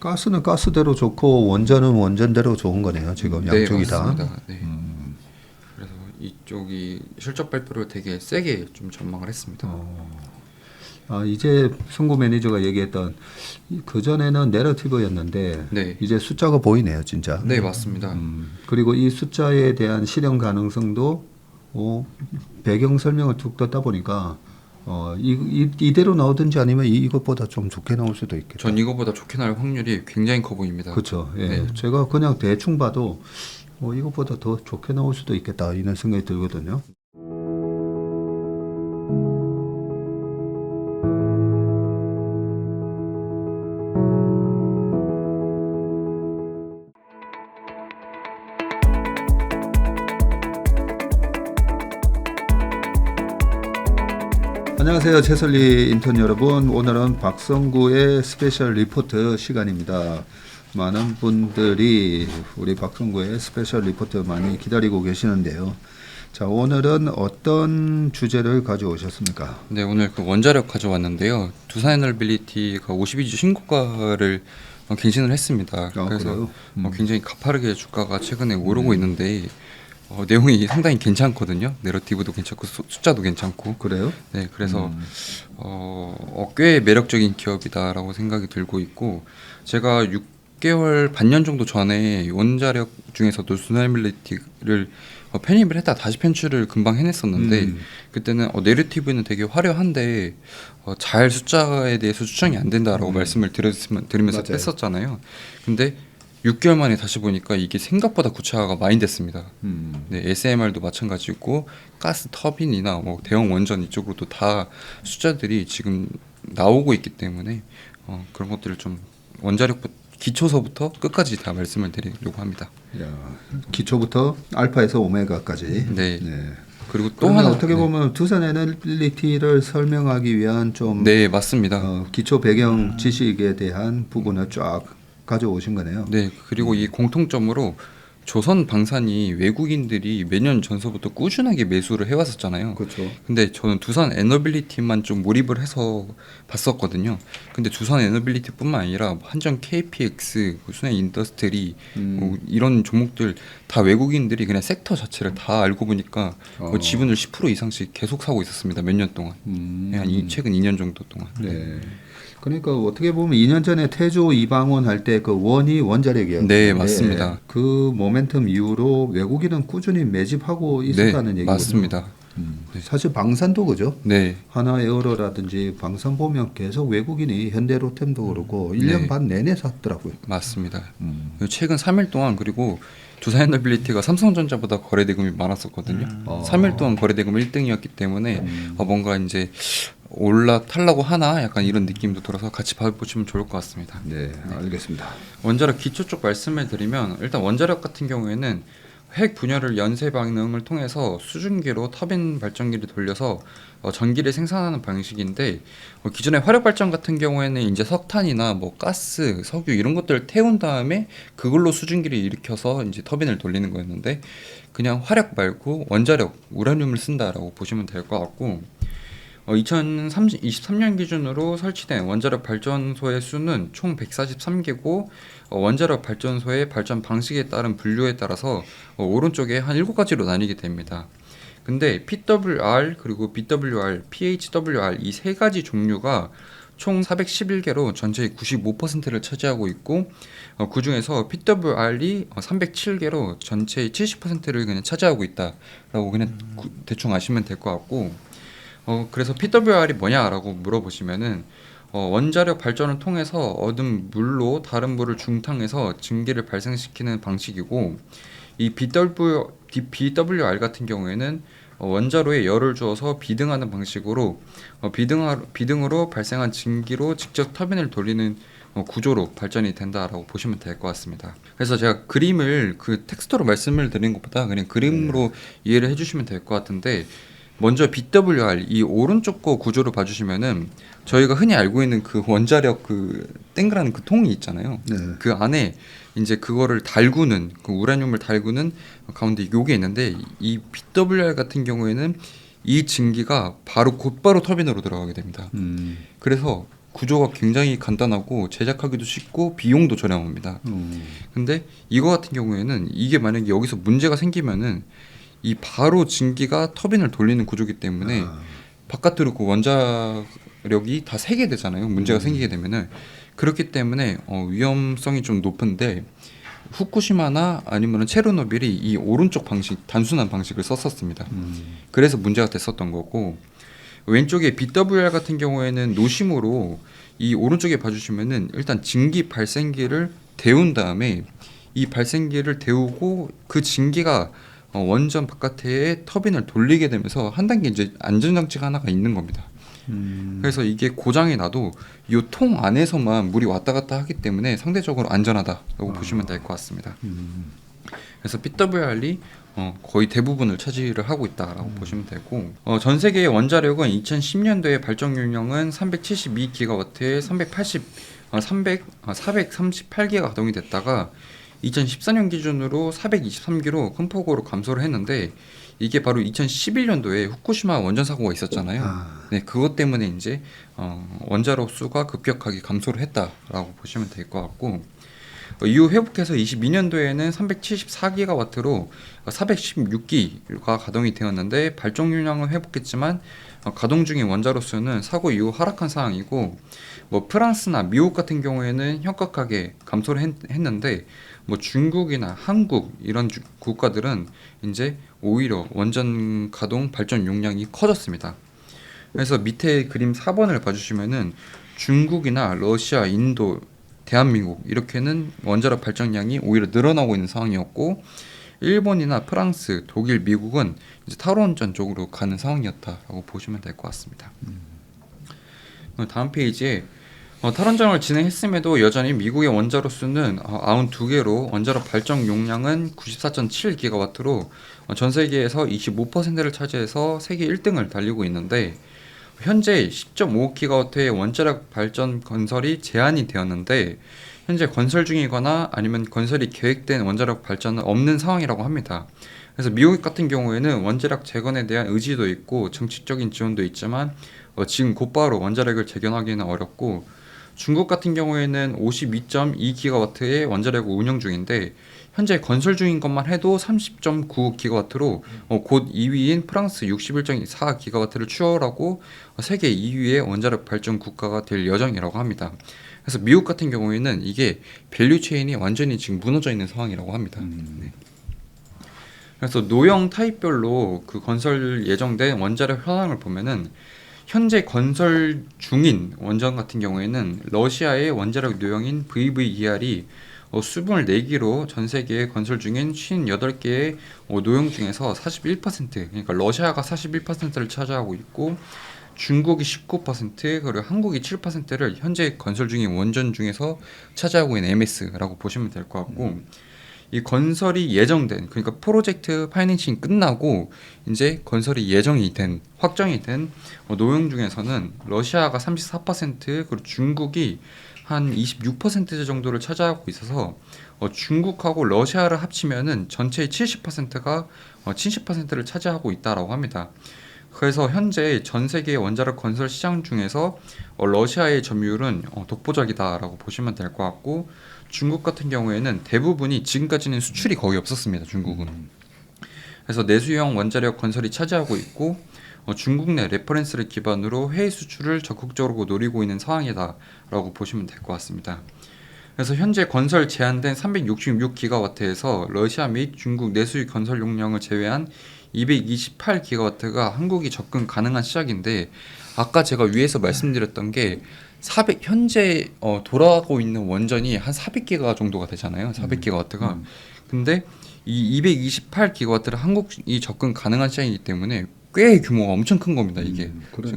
가스는 가스대로 좋고 원전은 원전대로 좋은 거네요. 지금 네, 양쪽이 다. 맞습니다. 네. 그래서 이쪽이 실적 발표를 되게 세게 좀 전망을 했습니다. 이제 송구 매니저가 얘기했던 그 전에는 내러티브였는데 네. 이제 숫자가 보이네요, 진짜. 네, 맞습니다. 그리고 이 숫자에 대한 실현 가능성도 배경 설명을 툭 떴다 보니까 이대로 나오든지 아니면 이것보다 좀 좋게 나올 수도 있겠다. 전 이거보다 좋게 나올 확률이 굉장히 커 보입니다. 그렇죠. 예. 네. 제가 그냥 대충 봐도 이것보다 더 좋게 나올 수도 있겠다 이런 생각이 들거든요. 안녕하세요, 최설리 인턴 여러분. 오늘은 박성구의 스페셜 리포트 시간입니다. 많은 분들이 우리 박성구의 스페셜 리포트 많이 기다리고 계시는데요. 자, 오늘은 어떤 주제를 가져오셨습니까? 네, 오늘 그 원자력 가져왔는데요. 두산 에너빌리티가 52주 신고가를 갱신을 했습니다. 그래서 그래요? 굉장히 가파르게 주가가 최근에 오르고 있는데 내용이 상당히 괜찮거든요. 내러티브도 괜찮고 숫자도 괜찮고. 그래요? 네, 그래서 꽤 매력적인 기업이다라고 생각이 들고 있고, 제가 6개월 반년 정도 전에 원자력 중에서도 두산에너빌리티를 편입을 했다 다시 편출을 금방 해냈었는데 그때는 내러티브는 되게 화려한데 잘 숫자에 대해서 추정이 안 된다라고 말씀을 드리면서 맞아요. 뺐었잖아요. 근데 6개월 만에 다시 보니까 이게 생각보다 구차가 많이 됐습니다. 네, SMR도 마찬가지고 가스 터빈이나 뭐 대형 원전 이쪽으로도 다 숫자들이 지금 나오고 있기 때문에 그런 것들을 좀 원자력 기초서부터 끝까지 다 말씀을 드리려고 합니다. 야, 기초부터 알파에서 오메가까지. 네. 네. 그리고 또 그러면 하나 어떻게 보면 두산 에너빌리티를 설명하기 위한 좀 네, 맞습니다. 기초 배경 지식에 대한 부분을 쫙 가져오신 거네요. 네, 그리고 이 공통점으로 조선 방산이 외국인들이 몇 년 전서부터 꾸준하게 매수를 해왔었잖아요. 그렇죠. 근데 저는 두산 에너빌리티만 좀 몰입을 해서 봤었거든요. 근데 두산 에너빌리티뿐만 아니라 한전 KPX, 순회 인더스트리 뭐 이런 종목들 다 외국인들이 그냥 섹터 자체를 다 알고 보니까 지분을 10% 이상씩 계속 사고 있었습니다. 몇 년 동안. 최근 2년 정도 동안. 네. 그러니까 어떻게 보면 2년 전에 태조 이방원 할 때 그 원이 원자력이었는데 네, 맞습니다. 그 모멘텀 이후로 외국인은 꾸준히 매집하고 있었다는 네, 얘기거든요. 맞습니다. 사실 방산도 그죠? 네. 하나에어로라든지 방산 보면 계속 외국인이 현대로템도 그렇고 1년 네. 반 내내 샀더라고요. 맞습니다. 최근 3일 동안 그리고 두산에너빌리티가 삼성전자보다 거래대금이 많았었거든요. 3일 동안 거래대금 1등이었기 때문에 뭔가 이제 올라타려고 하나 약간 이런 느낌도 들어서 같이 봐보시면 좋을 것 같습니다. 네, 알겠습니다. 원자력 기초 쪽 말씀을 드리면 일단 원자력 같은 경우에는 핵 분열을 연쇄 반응을 통해서 수증기로 터빈 발전기를 돌려서 전기를 생산하는 방식인데 기존의 화력 발전 같은 경우에는 이제 석탄이나 뭐 가스, 석유 이런 것들을 태운 다음에 그걸로 수증기를 일으켜서 이제 터빈을 돌리는 거였는데 그냥 화력 말고 원자력, 우라늄을 쓴다라고 보시면 될 것 같고 2023년 기준으로 설치된 원자력 발전소의 수는 총 143개고 원자력 발전소의 발전 방식에 따른 분류에 따라서 오른쪽에 한 7가지로 나뉘게 됩니다. 근데 PWR 그리고 BWR, PHWR 이 세 가지 종류가 총 411개로 전체의 95%를 차지하고 있고 그 중에서 PWR이 307개로 전체의 70%를 그냥 차지하고 있다라고 그냥 대충 아시면 될 것 같고 그래서 PWR이 뭐냐라고 물어보시면은 원자력 발전을 통해서 얻은 물로 다른 물을 중탕해서 증기를 발생시키는 방식이고 이 BWR 같은 경우에는 원자로에 열을 주어서 비등하는 방식으로 비등으로 발생한 증기로 직접 터빈을 돌리는 구조로 발전이 된다라고 보시면 될 것 같습니다. 그래서 제가 그림을 그 텍스트로 말씀을 드리는 것보다 그냥 그림으로 이해를 해주시면 될 것 같은데 먼저 BWR 이 오른쪽 거 구조를 봐주시면은 저희가 흔히 알고 있는 그 원자력 그 땡그라는 그 통이 있잖아요. 네. 그 안에 이제 그거를 달구는 그 우라늄을 달구는 가운데 요게 있는데 이 BWR 같은 경우에는 이 증기가 곧바로 터빈으로 들어가게 됩니다. 그래서 구조가 굉장히 간단하고 제작하기도 쉽고 비용도 저렴합니다. 근데 이거 같은 경우에는 이게 만약에 여기서 문제가 생기면은 이 바로 증기가 터빈을 돌리는 구조기 때문에 바깥으로 그 원자력이 다 새게 되잖아요. 문제가 생기게 되면은 그렇기 때문에 위험성이 좀 높은데 후쿠시마나 아니면 체르노빌이 이 오른쪽 방식 단순한 방식을 썼었습니다. 그래서 문제가 됐었던 거고 왼쪽에 BWR 같은 경우에는 노심으로 이 오른쪽에 봐주시면은 일단 증기 발생기를 데운 다음에 이 발생기를 데우고 그 증기가 원전 바깥에 터빈을 돌리게 되면서 한 단계 이제 안전장치가 하나가 있는 겁니다. 그래서 이게 고장이 나도 이 통 안에서만 물이 왔다 갔다 하기 때문에 상대적으로 안전하다라고 보시면 될 것 같습니다. 그래서 BWR이 거의 대부분을 차지를 하고 있다라고 보시면 되고 전 세계의 원자력은 2010년도에 발전 용량은 372기가와트에 438기가 가동이 됐다가 2014년 기준으로 423기로 큰 폭으로 감소를 했는데 이게 바로 2011년도에 후쿠시마 원전 사고가 있었잖아요. 네, 그것 때문에 이제 원자력 수가 급격하게 감소를 했다라고 보시면 될 것 같고 이후 회복해서 22년도에는 374기가와트로 416기가 가동이 되었는데 발전 용량은 회복했지만 가동 중인 원자로 수는 사고 이후 하락한 상황이고 프랑스나 미국 같은 경우에는 현격하게 감소를 했는데 중국이나 한국 이런 국가들은 이제 오히려 원전 가동 발전 용량이 커졌습니다. 그래서 밑에 그림 4번을 봐주시면은 중국이나 러시아, 인도, 대한민국 이렇게는 원자력 발전량이 오히려 늘어나고 있는 상황이었고 일본이나 프랑스, 독일, 미국은 이제 탈원전 쪽으로 가는 상황이었다라고 보시면 될 것 같습니다. 다음 페이지에 탈원전을 진행했음에도 여전히 미국의 원자로 수는 92개로 원자력 발전 용량은 94.7기가와트로 전 세계에서 25%를 차지해서 세계 1등을 달리고 있는데 현재 10.5기가와트의 원자력 발전 건설이 제한이 되었는데 현재 건설 중이거나 아니면 건설이 계획된 원자력 발전은 없는 상황이라고 합니다. 그래서 미국 같은 경우에는 원자력 재건에 대한 의지도 있고 정치적인 지원도 있지만 지금 곧바로 원자력을 재건하기는 어렵고 중국 같은 경우에는 52.2기가와트의 원자력을 운영 중인데 현재 건설 중인 것만 해도 30.9기가와트로 곧 2위인 프랑스 61.4기가와트를 추월하고 세계 2위의 원자력 발전 국가가 될 예정이라고 합니다. 그래서 미국 같은 경우에는 이게 밸류 체인이 완전히 지금 무너져 있는 상황이라고 합니다. 네. 그래서 노형 타입별로 그 건설 예정된 원자력 현황을 보면은 현재 건설 중인 원전 같은 경우에는 러시아의 원자력 노형인 VVER이 수분을 4기로 전 세계에 건설 중인 58개의 노형 중에서 41% 그러니까 러시아가 41%를 차지하고 있고 중국이 19% 그리고 한국이 7%를 현재 건설 중인 원전 중에서 차지하고 있는 MS라고 보시면 될 것 같고 이 건설이 예정된 그러니까 프로젝트 파이낸싱 끝나고 이제 건설이 예정이 된 확정이 된 노형 중에서는 러시아가 34% 그리고 중국이 한 26% 정도를 차지하고 있어서 중국하고 러시아를 합치면은 전체의 70%가 70%를 차지하고 있다라고 합니다. 그래서 현재 전 세계 원자력 건설 시장 중에서 러시아의 점유율은 독보적이다라고 보시면 될 것 같고 중국 같은 경우에는 대부분이 지금까지는 수출이 거의 없었습니다. 중국은. 그래서 내수형 원자력 건설이 차지하고 있고 중국 내 레퍼런스를 기반으로 해외 수출을 적극적으로 노리고 있는 상황이다라고 보시면 될 것 같습니다. 그래서 현재 건설 제한된 366기가와트에서 러시아 및 중국 내수유 건설 용량을 제외한 228기가와트가 한국이 접근 가능한 시작인데 아까 제가 위에서 말씀드렸던 게 현재 돌아가고 있는 원전이 한 400기가 정도가 되잖아요. 400기가와트가. 근데 이 228기가와트를 한국이 접근 가능한 시장이기 때문에 꽤 규모가 엄청 큰 겁니다. 이게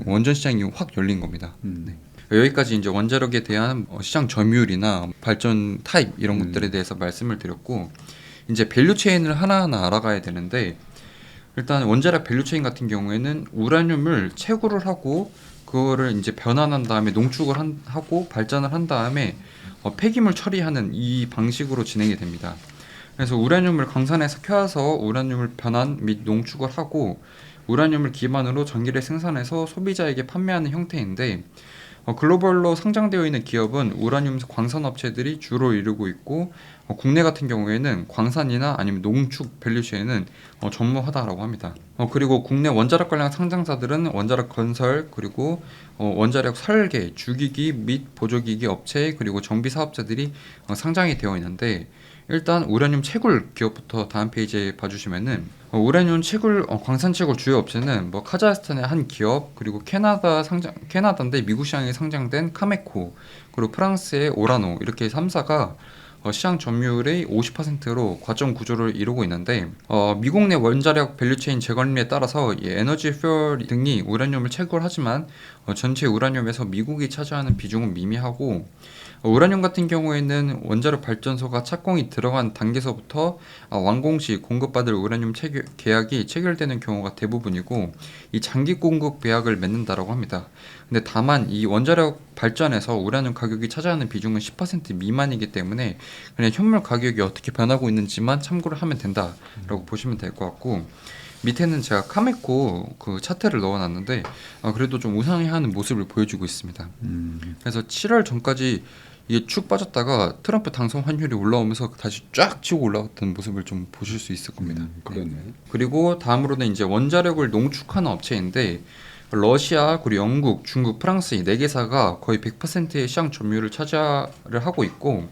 원전 시장이 확 열린 겁니다. 네. 여기까지 이제 원자력에 대한 시장 점유율이나 발전 타입 이런 것들에 대해서 말씀을 드렸고 이제 밸류 체인을 하나하나 알아가야 되는데 일단 원자력 밸류 체인 같은 경우에는 우라늄을 채굴을 하고 그거를 이제 변환한 다음에 농축을 하고 발전을 한 다음에 폐기물 처리하는 이 방식으로 진행이 됩니다. 그래서 우라늄을 강산에서 켜서 우라늄을 변환 및 농축을 하고 우라늄을 기반으로 전기를 생산해서 소비자에게 판매하는 형태인데 글로벌로 상장되어 있는 기업은 우라늄 광산 업체들이 주로 이루고 있고 국내 같은 경우에는 광산이나 아니면 농축 밸류체인은 전무하다라고 합니다. 그리고 국내 원자력 관련 상장사들은 원자력 건설 그리고 원자력 설계, 주기기 및 보조기기 업체 그리고 정비 사업자들이 상장이 되어 있는데 일단 우라늄 채굴 기업부터 다음 페이지에 봐주시면은 우라늄 채굴 광산 채굴 주요 업체는 뭐 카자흐스탄의 한 기업 그리고 캐나다인데 미국 시장에 상장된 카메코 그리고 프랑스의 오라노 이렇게 3사가 시장 점유율의 50%로 과점 구조를 이루고 있는데 미국 내 원자력 밸류체인 재건립에 따라서 이 에너지 퓨얼 등이 우라늄을 채굴하지만 전체 우라늄에서 미국이 차지하는 비중은 미미하고 우라늄 같은 경우에는 원자력 발전소가 착공이 들어간 단계서부터 완공 시 공급받을 우라늄 계약이 체결되는 경우가 대부분이고 이 장기 공급 계약을 맺는다라고 합니다. 근데 다만 이 원자력 발전에서 우라늄 가격이 차지하는 비중은 10% 미만이기 때문에 그냥 현물 가격이 어떻게 변하고 있는지만 참고를 하면 된다라고 보시면 될 것 같고 밑에는 제가 카메코 그 차트를 넣어놨는데 그래도 좀 우상향하는 모습을 보여주고 있습니다. 그래서 7월 전까지 이게 축 빠졌다가 트럼프 당선 환율이 올라오면서 다시 쫙 치고 올라왔던 모습을 좀 보실 수 있을 겁니다. 그러네. 그리고 다음으로는 이제 원자력을 농축하는 업체인데 러시아, 그리고 영국, 중국, 프랑스 이 4개사가 거의 100%의 시장 점유율을 차지를 하고 있고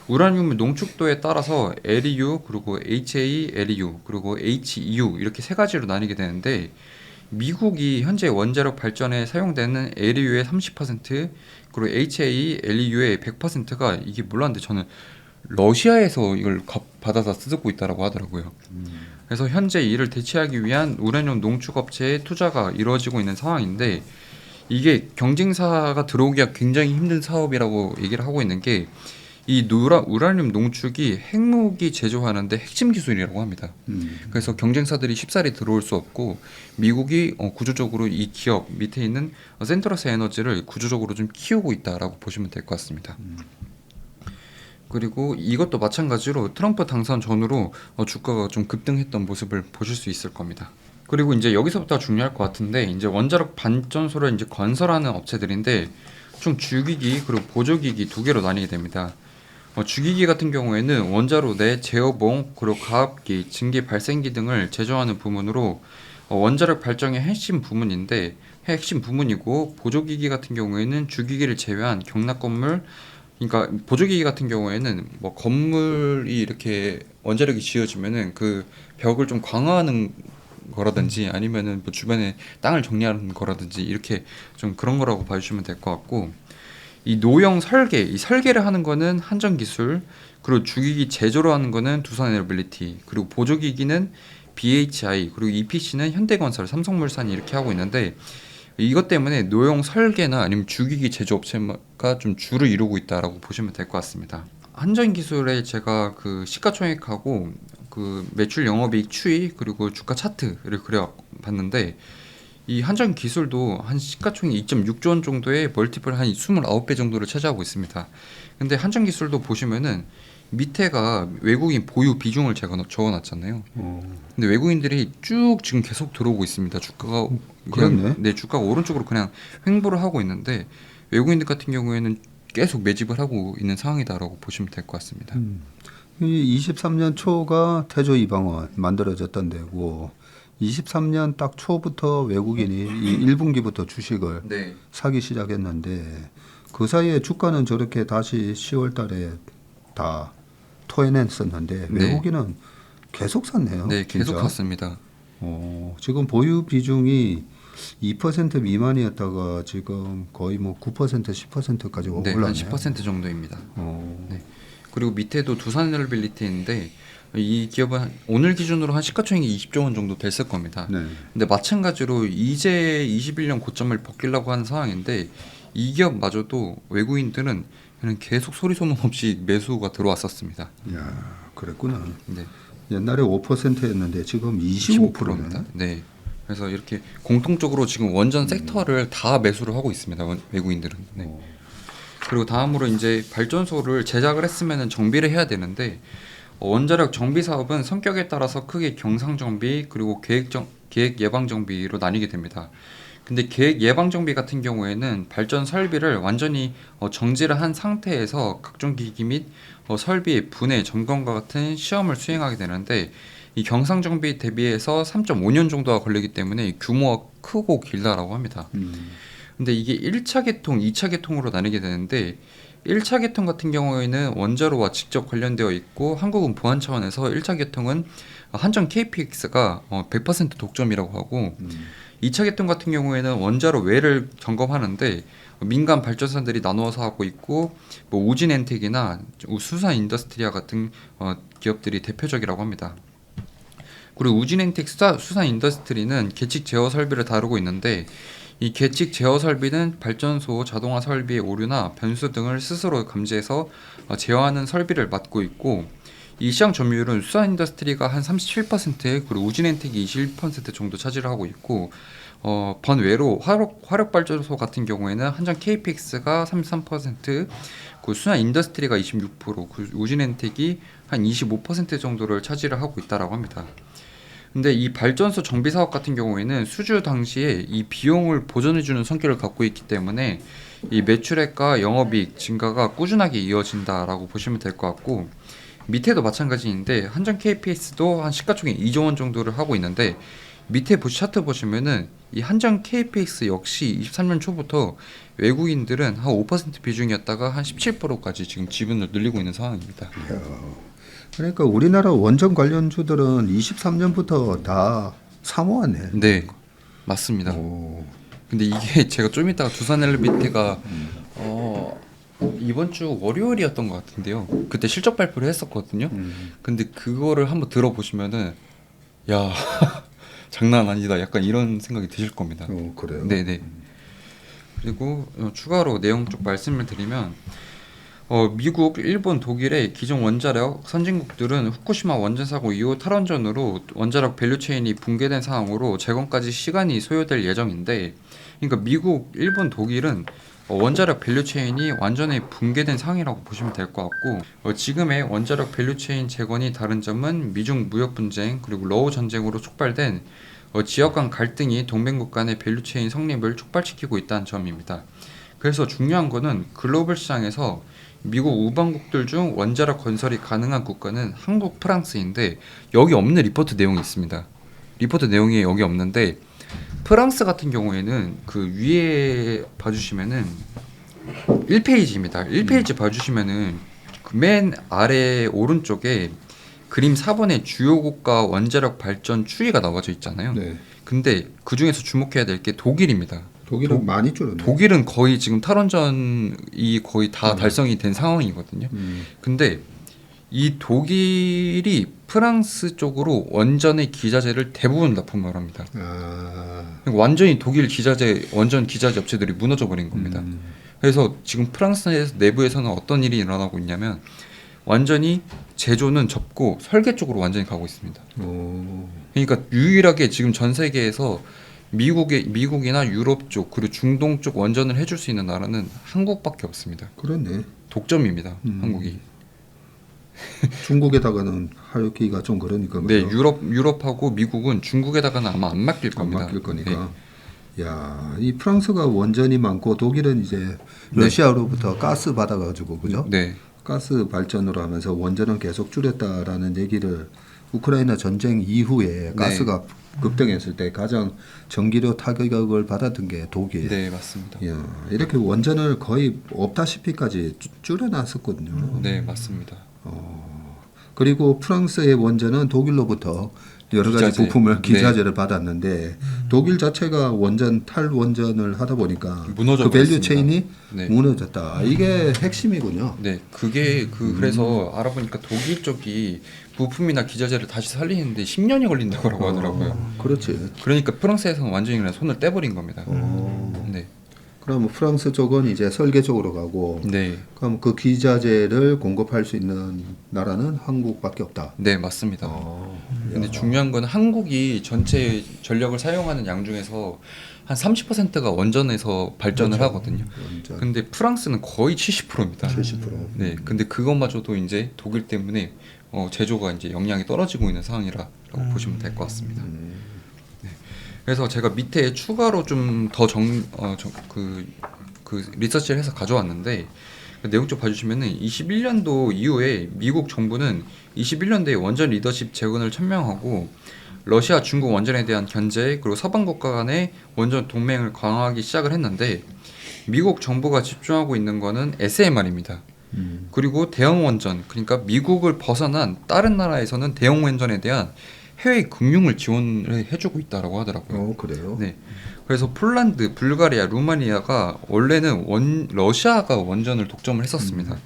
우라늄 농축도에 따라서 LEU 그리고 HALEU 그리고 HEU 이렇게 세 가지로 나뉘게 되는데 미국이 현재 원자력 발전에 사용되는 LEU의 30% 그리고 HALEU의 100%가 이게 몰랐는데 저는 러시아에서 이걸 받아다 쓰고 있다라고 하더라고요. 그래서 현재 이를 대체하기 위한 우라늄 농축 업체의 투자가 이루어지고 있는 상황인데 이게 경쟁사가 들어오기가 굉장히 힘든 사업이라고 얘기를 하고 있는 게 이 우라늄 농축이 핵무기 제조하는데 핵심 기술이라고 합니다. 그래서 경쟁사들이 쉽사리 들어올 수 없고 미국이 구조적으로 이 기업 밑에 있는 센트러스 에너지를 구조적으로 좀 키우고 있다라고 보시면 될 것 같습니다. 그리고 이것도 마찬가지로 트럼프 당선 전후로 주가가 좀 급등했던 모습을 보실 수 있을 겁니다. 그리고 이제 여기서부터 중요할 것 같은데 이제 원자력 발전소를 이제 건설하는 업체들인데 총 주기기 그리고 보조기기 두 개로 나뉘게 됩니다. 주기기 같은 경우에는 원자로 내 제어봉 그리고 가압기, 증기 발생기 등을 제조하는 부문으로 원자력 발전의 핵심 부문이고 보조기기 같은 경우에는 주기기를 제외한 경락 건물 그러니까 보조기기 같은 경우에는 뭐 건물이 이렇게 원자력이 지어지면은 그 벽을 좀 강화하는 거라든지 아니면은 뭐 주변에 땅을 정리하는 거라든지 이렇게 좀 그런 거라고 봐주시면 될 것 같고 이 노형 설계, 이 설계를 하는 거는 한전기술 그리고 주기기 제조를 하는 거는 두산에너빌리티 그리고 보조기기는 BHI 그리고 EPC는 현대건설, 삼성물산이 이렇게 하고 있는데 이것 때문에 노형 설계나 아니면 주기기 제조 업체가 좀 주를 이루고 있다라고 보시면 될 것 같습니다. 한전기술에 제가 그 시가총액하고 그 매출 영업이익 추이 그리고 주가 차트를 그려봤는데 이 한전기술도 한 시가총액 2.6조 원 정도의 멀티플 한 29배 정도를 차지하고 있습니다. 근데 한전기술도 보시면은 밑에가 외국인 보유 비중을 제가 적어놨잖아요. 근데 외국인들이 쭉 지금 계속 들어오고 있습니다. 주가가 그렇네. 네, 주가가 오른쪽으로 그냥 횡보를 하고 있는데 외국인들 같은 경우에는 계속 매집을 하고 있는 상황이다라고 보시면 될 것 같습니다. 이 23년 초가 태조 이방원 만들어졌던 데고 23년 딱 초부터 외국인이 이 1분기부터 주식을 네. 사기 시작했는데 그 사이에 주가는 저렇게 다시 10월 달에 다 토해냈었는데 네. 외국인은 계속 샀네요. 네, 계속 진짜. 샀습니다. 지금 보유 비중이 2% 미만이었다가 지금 거의 뭐 9% 10%까지 네, 올랐네요. 한 10% 정도입니다. 네. 그리고 밑에도 두산에너빌리티인데 이 기업은 오늘 기준으로 한 시가총액이 20조 원 정도 됐을 겁니다. 네. 근데 마찬가지로 이제 21년 고점을 벗기려고 하는 상황인데 이 기업마저도 외국인들은 그냥 계속 소리 소문 없이 매수가 들어왔었습니다. 야, 그랬구나. 네. 옛날에 5%였는데 지금 25%입니다. 25%입니다. 네. 그래서 이렇게 공통적으로 지금 원전 섹터를 다 매수를 하고 있습니다. 외국인들은. 네. 그리고 다음으로 이제 발전소를 제작을 했으면 정비를 해야 되는데 원자력 정비 사업은 성격에 따라서 크게 경상 정비 그리고 계획 예방 정비로 나뉘게 됩니다. 근데 계획 예방 정비 같은 경우에는 발전 설비를 완전히 정지를 한 상태에서 각종 기기 및 설비의 분해 점검과 같은 시험을 수행하게 되는데 이 경상 정비 대비해서 3.5년 정도가 걸리기 때문에 규모가 크고 길다라고 합니다. 근데 이게 1차 개통, 2차 개통으로 나뉘게 되는데 1차 개통 같은 경우에는 원자로와 직접 관련되어 있고 한국은 보안 차원에서 1차 개통은 한전 KPX가 100% 독점이라고 하고 2차 개통 같은 경우에는 원자로 외를 점검하는데 민간 발전사들이 나누어서 하고 있고 뭐 우진엔텍이나 수산 인더스트리아 같은 기업들이 대표적이라고 합니다. 그리고 우진엔텍 수산 인더스트리는 계측 제어 설비를 다루고 있는데 이 계측 제어 설비는 발전소 자동화 설비의 오류나 변수 등을 스스로 감지해서 제어하는 설비를 맡고 있고 이 시장 점유율은 수산 인더스트리가 한 37% 그리고 우진엔텍이 21% 정도 차지를 하고 있고 번외로 화력 발전소 같은 경우에는 한전 KPX가 33%, 그 수산 인더스트리가 26%, 그 우진엔텍이 한 25% 정도를 차지를 하고 있다라고 합니다. 근데 이 발전소 정비 사업 같은 경우에는 수주 당시에 이 비용을 보전해주는 성격을 갖고 있기 때문에 이 매출액과 영업이익 증가가 꾸준하게 이어진다라고 보시면 될 것 같고 밑에도 마찬가지인데 한전 KPS도 한 시가총액 2조 원 정도를 하고 있는데 밑에 차트 보시면은 이 한전 KPX 역시 23년 초부터 외국인들은 한 5% 비중이었다가 한 17%까지 지금 지분을 늘리고 있는 상황입니다. 그러니까 우리나라 원전 관련주들은 23년부터 다 사모하네. 네, 맞습니다. 근데 이게 제가 좀 이따가 두산 엘리베이터가 이번 주 월요일이었던 것 같은데요. 그때 실적 발표를 했었거든요. 근데 그거를 한번 들어보시면은 야 장난 아니다. 약간 이런 생각이 드실 겁니다. 그래요? 네네. 그리고 추가로 내용 쪽 말씀을 드리면 미국, 일본, 독일의 기존 원자력 선진국들은 후쿠시마 원전 사고 이후 탈원전으로 원자력 밸류체인이 붕괴된 상황으로 재건까지 시간이 소요될 예정인데, 그러니까 미국, 일본, 독일은 원자력 밸류체인이 완전히 붕괴된 상황이라고 보시면 될 것 같고 지금의 원자력 밸류체인 재건이 다른 점은 미중 무역 분쟁 그리고 러우 전쟁으로 촉발된 지역 간 갈등이 동맹국 간의 밸류체인 성립을 촉발시키고 있다는 점입니다. 그래서 중요한 거는 글로벌 시장에서 미국 우방국들 중 원자력 건설이 가능한 국가는 한국, 프랑스인데 여기 없는 리포트 내용이 있습니다. 리포트 내용이 여기 없는데 프랑스 같은 경우에는 그 위에 봐주시면은 1페이지입니다. 1페이지 봐주시면은 그 맨 아래 오른쪽에 그림 4번에 주요 국가 원자력 발전 추이가 나와져 있잖아요. 네. 근데 그 중에서 주목해야 될 게 독일입니다. 독일은 많이 줄었네. 독일은 거의 지금 탈원전이 거의 다 달성이 된 상황이거든요. 근데 이 독일이 프랑스 쪽으로 원전의 기자재를 대부분 납품을 합니다. 그러니까 완전히 독일 기자재 원전 기자재 업체들이 무너져 버린 겁니다. 그래서 지금 프랑스 내부에서는 어떤 일이 일어나고 있냐면 완전히 제조는 접고 설계 쪽으로 완전히 가고 있습니다. 그러니까 유일하게 지금 전 세계에서 미국이나 유럽 쪽 그리고 중동 쪽 원전을 해줄 수 있는 나라는 한국밖에 없습니다. 그렇네. 독점입니다. 한국이. 중국에다가는 하기가 좀 그러니까. 네, 그렇죠? 유럽하고 미국은 중국에다가는 아마 안 맡길 안 겁니다. 맡길 거니까. 네. 야, 이 프랑스가 원전이 많고 독일은 이제 러시아로부터 가스 받아가지고 그죠? 네, 가스 발전으로 하면서 원전은 계속 줄였다라는 얘기를 우크라이나 전쟁 이후에 가스가 급등했을 때 가장 전기료 타격을 받았던 게 독일. 네, 맞습니다. 야, 이렇게 원전을 거의 없다시피까지 줄여놨었거든요. 네, 맞습니다. 그리고 프랑스의 원전은 독일로부터 여러 가지 기자재. 부품을 기자재를 받았는데 독일 자체가 탈원전을 하다 보니까 무너져 그 밸류 버렸습니다. 체인이 네. 무너졌다. 이게 핵심이군요. 네, 그게 그래서 알아보니까 독일 쪽이 부품이나 기자재를 다시 살리는데 10년이 걸린다고 하더라고요. 그렇지. 그러니까 프랑스에서는 완전히 그냥 손을 떼버린 겁니다. 네, 그럼 프랑스 쪽은 이제 설계 쪽으로 가고 네, 그럼 그 기자재를 공급할 수 있는 나라는 한국밖에 없다. 네, 맞습니다. 근데 중요한 건 한국이 전체 전력을 사용하는 양 중에서 한 30%가 원전에서 발전을 그렇죠. 하거든요. 원전 근데 프랑스는 거의 70%입니다. 70%. 네, 근데 그것마저도 이제 독일 때문에 제조가 이제 역량이 떨어지고 있는 상황이라고 보시면 될 것 같습니다. 네. 그래서 제가 밑에 추가로 좀 더 리서치를 해서 가져왔는데 그 내용 좀 봐주시면은 21년도 이후에 미국 정부는 21년도에 원전 리더십 재건을 천명하고 러시아, 중국 원전에 대한 견제 그리고 서방 국가 간의 원전 동맹을 강화하기 시작을 했는데 미국 정부가 집중하고 있는 거는 SMR입니다. 그리고 대형 원전 그러니까 미국을 벗어난 다른 나라에서는 대형 원전에 대한 해외 금융을 지원을 해주고 있다라고 하더라고요. 그래요? 네. 그래서 폴란드, 불가리아, 루마니아가 원래는 러시아가 원전을 독점을 했었습니다.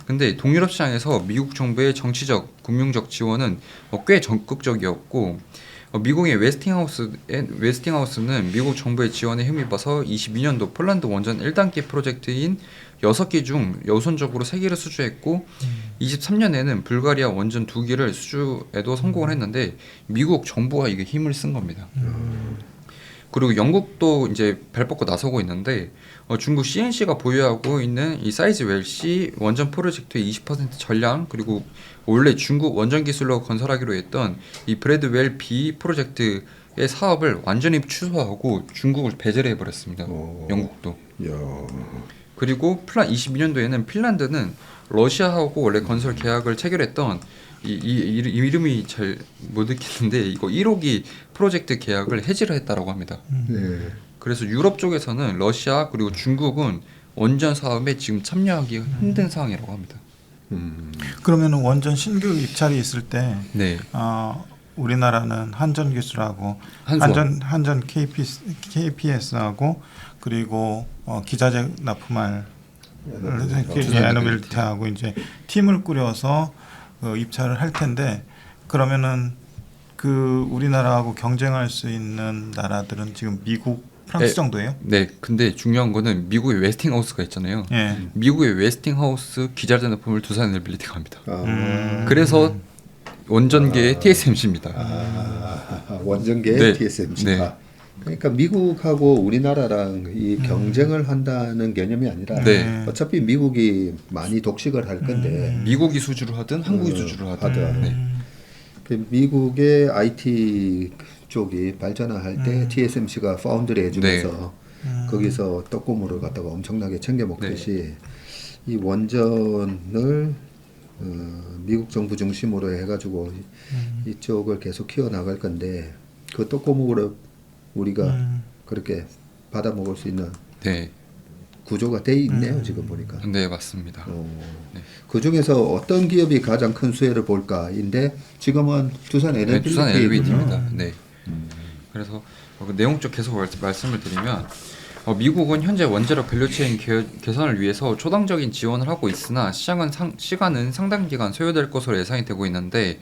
근데 동유럽 시장에서 미국 정부의 정치적, 금융적 지원은 꽤 적극적이었고 미국의 웨스팅하우스는 미국 정부의 지원에 힘입어서 22년도 폴란드 원전 1단계 프로젝트인 6개 중 여우선적으로 3개를 수주했고 23년에는 불가리아 원전 2개를 수주에도 성공을 했는데 미국 정부가 이게 힘을 쓴 겁니다. 그리고 영국도 이제 발 뻗고 나서고 있는데 중국 CNC가 보유하고 있는 이 사이즈 웰시 원전 프로젝트의 20% 전량 그리고 원래 중국 원전 기술로 건설하기로 했던 이 브래드웰 B 프로젝트의 사업을 완전히 취소하고 중국을 배제를 해버렸습니다. 영국도. 야. 그리고 22년도에는 핀란드는 러시아하고 원래 건설 계약을 체결했던 이름이 잘 못 읽겠는데 이거 1호기 프로젝트 계약을 해지를 했다라고 합니다. 네. 그래서 유럽 쪽에서는 러시아 그리고 중국은 원전 사업에 지금 참여하기 힘든 상황이라고 합니다. 그러면 원전 신규 입찰이 있을 때 네. 우리나라는 한전 기술하고 한전 KPS하고 그리고 기자재 납품할 에너빌트하고 이제 팀을 꾸려서 입찰을 할 텐데 그러면은 그 우리나라하고 경쟁할 수 있는 나라들은 지금 미국, 프랑스 정도예요? 네. 근데 중요한 거는 미국의 웨스팅하우스가 있잖아요. 예. 미국의 웨스팅하우스 기자재 납품을 두산 에너빌리티가 합니다. 아. 그래서 원전계의 TSMC입니다. 원전계 네. TSMC가. 네. 그러니까 미국하고 우리나라랑 이 경쟁을 한다는 개념이 아니라 네. 어차피 미국이 많이 독식을 할 건데 미국이 수주를 하든 한국이 수주를 하든. 네. 그 미국의 IT 쪽이 발전할 때 TSMC가 파운드리 해주면서 거기서 떡고물을 갖다가 엄청나게 챙겨 먹듯이 이 원전을 미국 정부 중심으로 해가지고 이쪽을 계속 키워 나갈 건데 그 떡고물을 우리가 그렇게 받아 먹을 수 있는 네. 구조가 돼 있네요 지금 보니까. 네, 맞습니다. 네. 그 중에서 어떤 기업이 가장 큰 수혜를 볼까인데 지금은 두산 네, 두산 LB입니다. LB입니다. 네. 그래서 그 내용 쪽 계속 말씀을 드리면 미국은 현재 원자력 밸류체인 개선을 위해서 초당적인 지원을 하고 있으나 시간은 상당 기간 소요될 것으로 예상이 되고 있는데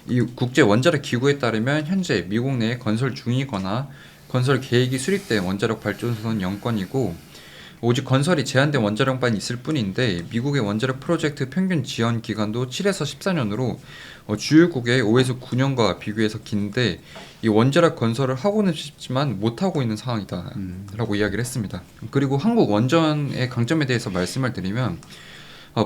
이 국제 원자력 기구에 따르면 현재 미국 내에 건설 중이거나 건설 계획이 수립된 원자력 발전소는 0건이고 오직 건설이 제한된 원자력만 있을 뿐인데 미국의 원자력 프로젝트 평균 지연 기간도 7에서 14년으로 주요국의 5에서 9년과 비교해서 긴데 이 원자력 건설을 하고는 싶지만 못하고 있는 상황이다 라고 이야기를 했습니다. 그리고 한국 원전의 강점에 대해서 말씀을 드리면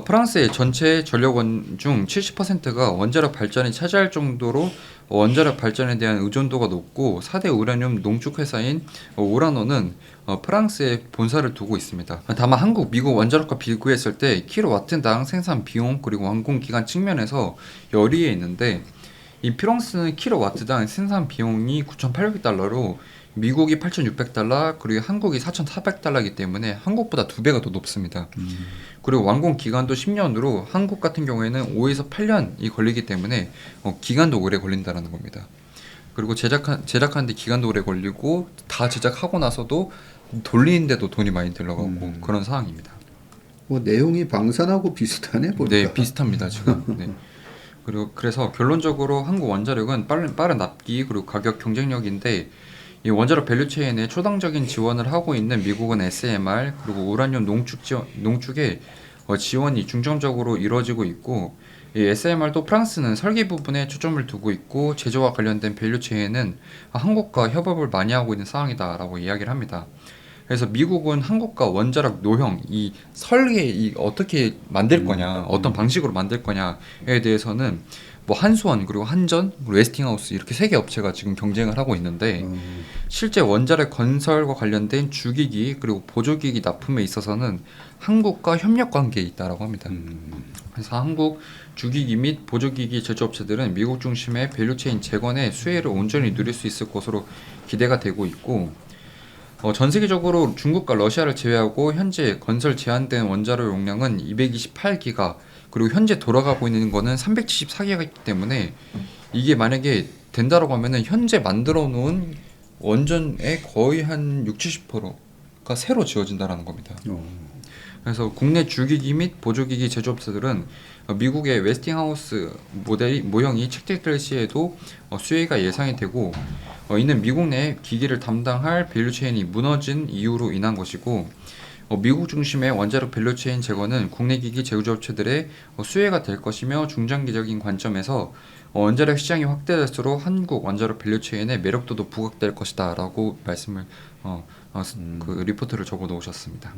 프랑스의 전체 전력원 중 70%가 원자력 발전이 차지할 정도로 원자력 발전에 대한 의존도가 높고 4대 우라늄 농축 회사인 오라노는 프랑스에 본사를 두고 있습니다. 다만 한국, 미국 원자력과 비교했을 때 킬로와트당 생산 비용 그리고 완공 기간 측면에서 열의에 있는데 이 프랑스는 킬로와트당 생산 비용이 9,800달러로 미국이 8,600달러 그리고 한국이 4,400달러이기 때문에 한국보다 2배가 더 높습니다. 그리고 완공 기간도 10년으로 한국 같은 경우에는 5에서 8년이 걸리기 때문에 기간도 오래 걸린다는 겁니다. 그리고 제작하는데 기간도 오래 걸리고 다 제작하고 나서도 돌리는데도 돈이 많이 들어가고 그런 상황입니다. 뭐 내용이 방산하고 비슷하네 보니까. 네, 비슷합니다 지금. 네. 그리고 그래서 결론적으로 한국 원자력은 빠른 납기 그리고 가격 경쟁력인데 이 원자력 밸류체인에 초당적인 지원을 하고 있는 미국은 SMR 그리고 우라늄 농축의 지원이 중점적으로 이루어지고 있고 이 SMR도 프랑스는 설계 부분에 초점을 두고 있고 제조와 관련된 밸류체인은 한국과 협업을 많이 하고 있는 상황이다라고 이야기를 합니다. 그래서 미국은 한국과 원자력 노형 이 설계 어떻게 만들 거냐 어떤 방식으로 만들 거냐에 대해서는 뭐 한수원 그리고 한전 그리고 웨스팅하우스 이렇게 3개 업체가 지금 경쟁을 하고 있는데 실제 원자력 건설과 관련된 주기기 그리고 보조기기 납품에 있어서는 한국과 협력 관계에 있다라고 합니다. 그래서 한국 주기기 및 보조기기 제조업체들은 미국 중심의 밸류체인 재건의 수혜를 온전히 누릴 수 있을 것으로 기대가 되고 있고 전 세계적으로 중국과 러시아를 제외하고 현재 건설 제한된 원자로 용량은 228기가 그리고 현재 돌아가고 있는 거는 374기가이기 때문에 이게 만약에 된다라고 하면은 현재 만들어 놓은 원전의 거의 한 60-70%가 새로 지어진다라는 겁니다. 그래서 국내 주기기 및 보조기기 제조업체들은 미국의 웨스팅하우스 모형이 채택될 시에도 수혜가 예상이 되고 이는 미국 내 기기를 담당할 밸류체인이 무너진 이유로 인한 것이고 미국 중심의 원자력 밸류체인 제거는 국내 기기 제조업체들의 수혜가 될 것이며 중장기적인 관점에서 원자력 시장이 확대될수록 한국 원자력 밸류체인의 매력도도 부각될 것이다 라고 말씀을 그 리포트를 적어 놓으셨습니다.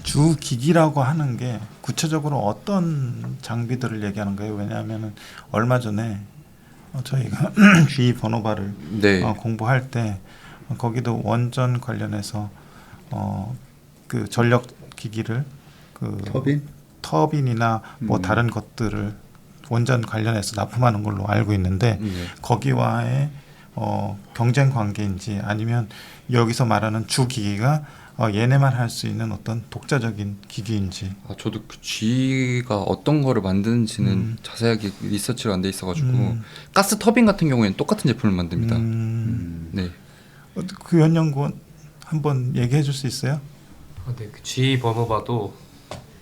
주기기라고 하는 게 구체적으로 어떤 장비들을 얘기하는 거예요? 왜냐하면 얼마 전에 저희가 GE 번호바를 네. 공부할 때 거기도 원전 관련해서 그 전력 기기를 그 터빈이나 뭐 다른 것들을 원전 관련해서 납품하는 걸로 알고 있는데 거기와의 경쟁 관계인지 아니면 여기서 말하는 주기기가 얘네만 할 수 있는 어떤 독자적인 기기인지. 저도 그 GE가 어떤 거를 만드는지는 자세하게 리서치가 안 돼 있어가지고 가스 터빈 같은 경우에는 똑같은 제품을 만듭니다. 네. 그 연연구원 한번 얘기해 줄 수 있어요? 네, 그 GE 번호바도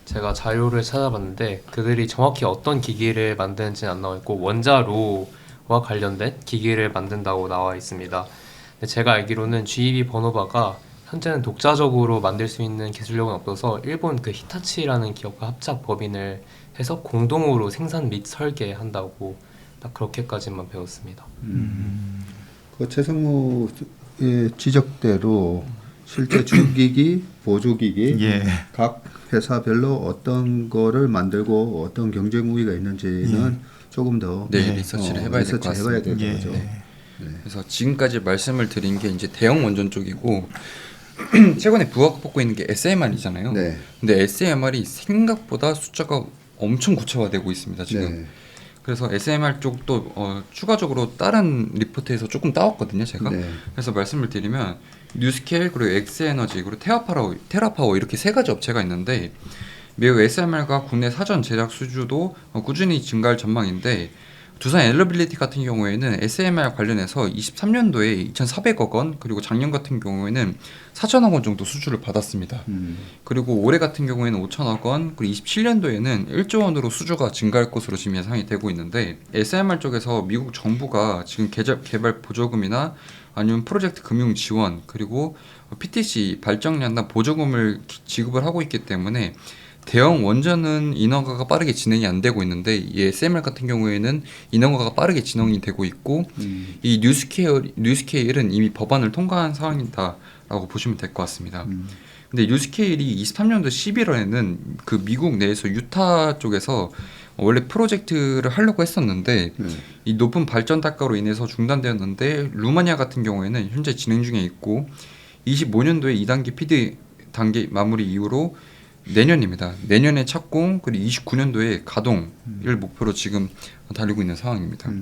제가 자료를 찾아봤는데 그들이 정확히 어떤 기기를 만드는지는 안 나와 있고 원자로와 관련된 기기를 만든다고 나와 있습니다. 근데 제가 알기로는 GE 번호바가 현재는 독자적으로 만들 수 있는 기술력은 없어서 일본 그 히타치라는 기업과 합작 법인을 해서 공동으로 생산 및 설계한다고 딱 그렇게까지만 배웠습니다. 그 최성무의 지적대로 실제 주기기, 보조기기 각 회사별로 어떤 거를 만들고 어떤 경쟁 우위가 있는지는 조금 더 리서치를 해봐야 될 것 같습니다. 해봐야 될 거죠. 그래서 지금까지 말씀을 드린 게 이제 대형 원전 쪽이고 최근에 부각받고 있는 게 SMR이잖아요. 네. 근데 SMR이 생각보다 숫자가 엄청 구체화되고 있습니다 지금. 그래서 SMR 쪽도 추가적으로 다른 리포트에서 조금 따왔거든요 제가. 그래서 말씀을 드리면 뉴스케일 그리고 엑스에너지 그리고 테라파워 이렇게 3가지 업체가 있는데 미국 SMR과 국내 사전 제작 수주도 꾸준히 증가할 전망인데 두산 엘러빌리티 같은 경우에는 SMR 관련해서 23년도에 2,400억 원 그리고 작년 같은 경우에는 4천억 원 정도 수주를 받았습니다. 그리고 올해 같은 경우에는 5천억 원 그리고 27년도에는 1조 원으로 수주가 증가할 것으로 지금 예상이 되고 있는데 SMR 쪽에서 미국 정부가 지금 개발 보조금이나 아니면 프로젝트 금융 지원 그리고 PTC 발전량단 보조금을 지급을 하고 있기 때문에 대형 원전은 인허가가 빠르게 진행이 안 되고 있는데 이 SMR 같은 경우에는 인허가가 빠르게 진행이 되고 있고 이 뉴스케일은 이미 법안을 통과한 상황이다라고 보시면 될 것 같습니다. 근데 뉴스케일이 23년도 11월에는 그 미국 내에서 유타 쪽에서 원래 프로젝트를 하려고 했었는데 이 높은 발전 단가로 인해서 중단되었는데 루마니아 같은 경우에는 현재 진행 중에 있고 25년도에 2단계 피드 단계 마무리 이후로 내년입니다. 내년에 착공 그리고 29년도에 가동을 목표로 지금 달리고 있는 상황입니다.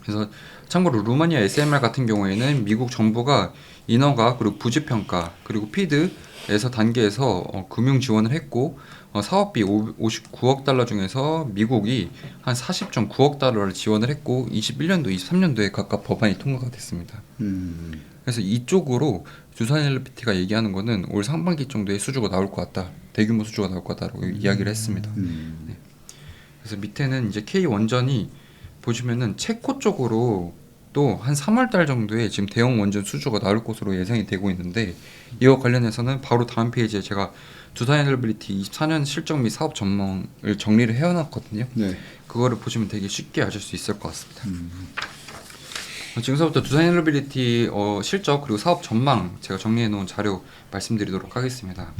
그래서 참고로 루마니아 SMR 같은 경우에는 미국 정부가 인허가 그리고 부지평가 그리고 피드에서 단계에서 금융 지원을 했고 사업비 59억 달러 중에서 미국이 한 40.9억 달러를 지원을 했고 21년도, 23년도에 각각 법안이 통과가 됐습니다. 그래서 이쪽으로 두산 엘리피티가 얘기하는 거는 올 상반기 정도에 수주가 나올 것 같다. 대규모 수주가 나올 것 같다라고 이야기를 했습니다. 네. 그래서 밑에는 이제 K 원전이 보시면은 체코 쪽으로 또 한 3월 달 정도에 지금 대형 원전 수주가 나올 것으로 예상이 되고 있는데 이와 관련해서는 바로 다음 페이지에 제가 두산 엘리비리티 24년 실적 및 사업 전망을 정리를 해놨거든요. 그거를 보시면 되게 쉽게 아실 수 있을 것 같습니다. 지금서부터 두산 엘리비리티 실적 그리고 사업 전망 제가 정리해 놓은 자료 말씀드리도록 하겠습니다.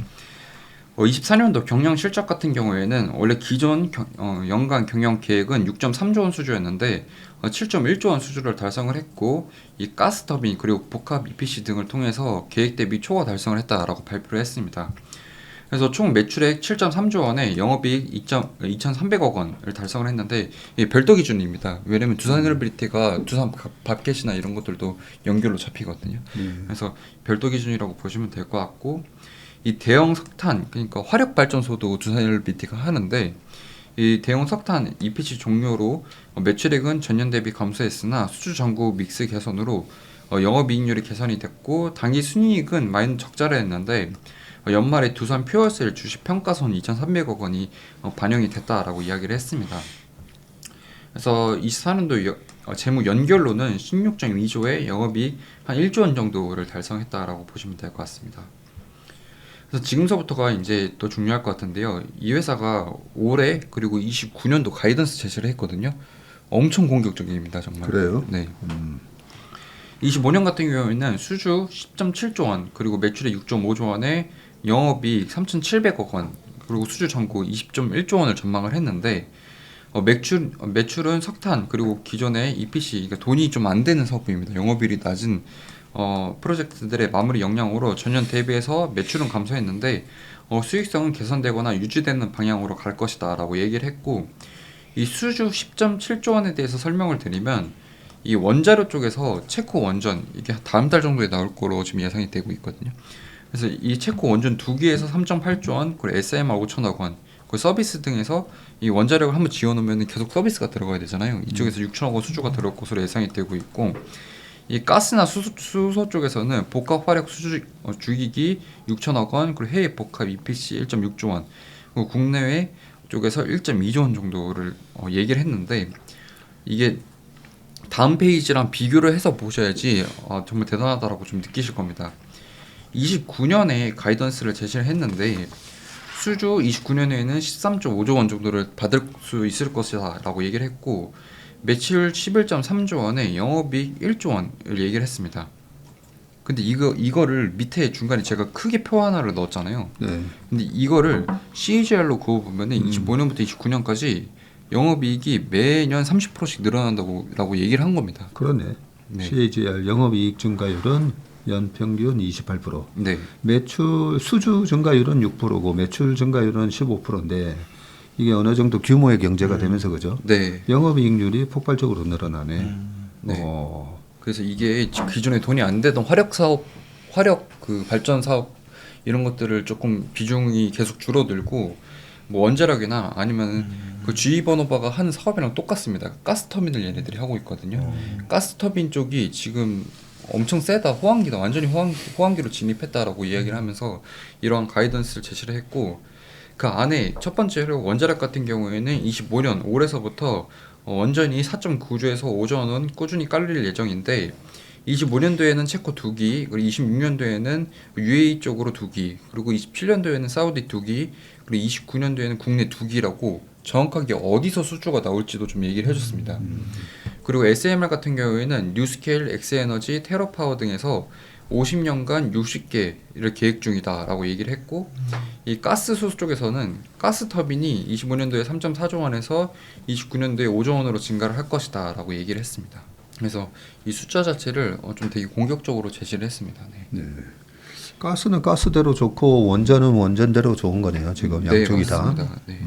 24년도 경영 실적 같은 경우에는 원래 기존 연간 경영 계획은 6.3조 원 수주였는데 7.1조 원 수주를 달성을 했고 이 가스터빈 그리고 복합 EPC 등을 통해서 계획 대비 초과 달성을 했다라고 발표를 했습니다. 그래서 총 매출액 7.3조 원에 영업이익 2,300억 원을 달성을 했는데 이게 별도 기준입니다. 왜냐면 두산에너빌리티가 두산 밥켓이나 이런 것들도 연결로 잡히거든요. 그래서 별도 기준이라고 보시면 될 것 같고 이 대형 석탄 그러니까 화력 발전소도 두산에너빌리티가 하는데 이 대형 석탄 EPC 종료로 매출액은 전년 대비 감소했으나 수주 잔고 믹스 개선으로 영업이익률이 개선이 됐고 당기 순이익은 마이너스 적자를 했는데 연말에 두산 퓨어셀 주식 평가손 2,300억 원이 반영이 됐다라고 이야기를 했습니다. 그래서 24년도 재무 연결로는 16.2조의 영업이익 한 1조 원 정도를 달성했다라고 보시면 될 것 같습니다. 그래서 지금서부터가 이제 더 중요할 것 같은데요. 이 회사가 올해 그리고 29년도 가이던스 제시를 했거든요. 엄청 공격적입니다, 정말. 그래요? 네. 25년 같은 경우에는 수주 10.7조 원, 그리고 매출액 6.5조 원에 영업이익 3,700억 원, 그리고 수주 잔고 20.1조 원을 전망을 했는데 매출은 석탄 그리고 기존의 EPC, 그러니까 돈이 좀 안 되는 사업부입니다. 영업이익이 낮은 프로젝트들의 마무리 역량으로 전년 대비해서 매출은 감소했는데 수익성은 개선되거나 유지되는 방향으로 갈 것이다라고 얘기를 했고 이 수주 10.7조 원에 대해서 설명을 드리면 이 원자료 쪽에서 체코 원전 이게 다음 달 정도에 나올 거로 지금 예상이 되고 있거든요. 그래서 이 체코 원전 2기에서 3.8조 원, 그리고 SMR 5천억 원, 그 서비스 등에서 이 원자력을 한번 지어놓으면 계속 서비스가 들어가야 되잖아요. 이쪽에서 6천억 원 수주가 들어올 것으로 예상이 되고 있고 이 가스나 수소 쪽에서는 복합 화력 수주 주기기 6천억 원, 그리고 해외 복합 EPC 1.6조 원, 그리고 국내외 쪽에서 1.2조 원 정도를 얘기를 했는데 이게 다음 페이지랑 비교를 해서 보셔야지 정말 대단하다라고 좀 느끼실 겁니다. 29년에 가이던스를 제시를 했는데 수주 29년에는 13.5조 원 정도를 받을 수 있을 것이다 라고 얘기를 했고 매출 11.3조 원에 영업이익 1조 원을 얘기를 했습니다. 근데 이거를 밑에 중간에 제가 크게 표 하나를 넣었잖아요. 네. 근데 이거를 CAGR로 그어보면은 25년부터 29년까지 영업이익이 매년 30%씩 늘어난다고 얘기를 한 겁니다. 그러네. 네. CAGR 영업이익 증가율은 연평균 28%. 네. 매출 수주 증가율은 6%고 매출 증가율은 15%인데 이게 어느 정도 규모의 경제가 되면서 그죠? 네. 영업이익률이 폭발적으로 늘어나네. 네. 그래서 이게 기존에 돈이 안 되던 화력 사업, 화력 그 발전 사업 이런 것들을 조금 비중이 계속 줄어들고 뭐 원자력이나 아니면 그 GE 버너바가 한 사업이랑 똑같습니다. 가스터빈을 얘네들이 하고 있거든요. 가스터빈 쪽이 지금 엄청 세다. 호황기다. 완전히 호황기로 진입했다라고 이야기를 하면서 이러한 가이던스를 제시를 했고 그 안에 첫 번째로 원자력 같은 경우에는 25년 올해서부터 원전이 4.9조에서 5조 원 꾸준히 깔릴 예정인데 25년도에는 체코 2기, 그리고 26년도에는 UAE 쪽으로 2기, 그리고 27년도에는 사우디 2기, 그리고 29년도에는 국내 2기라고 정확하게 어디서 수주가 나올지도 좀 얘기를 해줬습니다. 그리고 SMR 같은 경우에는 뉴스케일, 엑스에너지, 테러파워 등에서 50년간 60개를 계획 중이다라고 얘기를 했고 이 가스 수소 쪽에서는 가스 터빈이 25년도에 3.4조 원에서 29년도에 5조 원으로 증가를 할 것이다라고 얘기를 했습니다. 그래서 이 숫자 자체를 좀 되게 공격적으로 제시를 했습니다. 네. 네. 가스는 가스대로 좋고 원전은 원전대로 좋은 거네요. 지금 양쪽이 네, 다. 맞습니다. 네.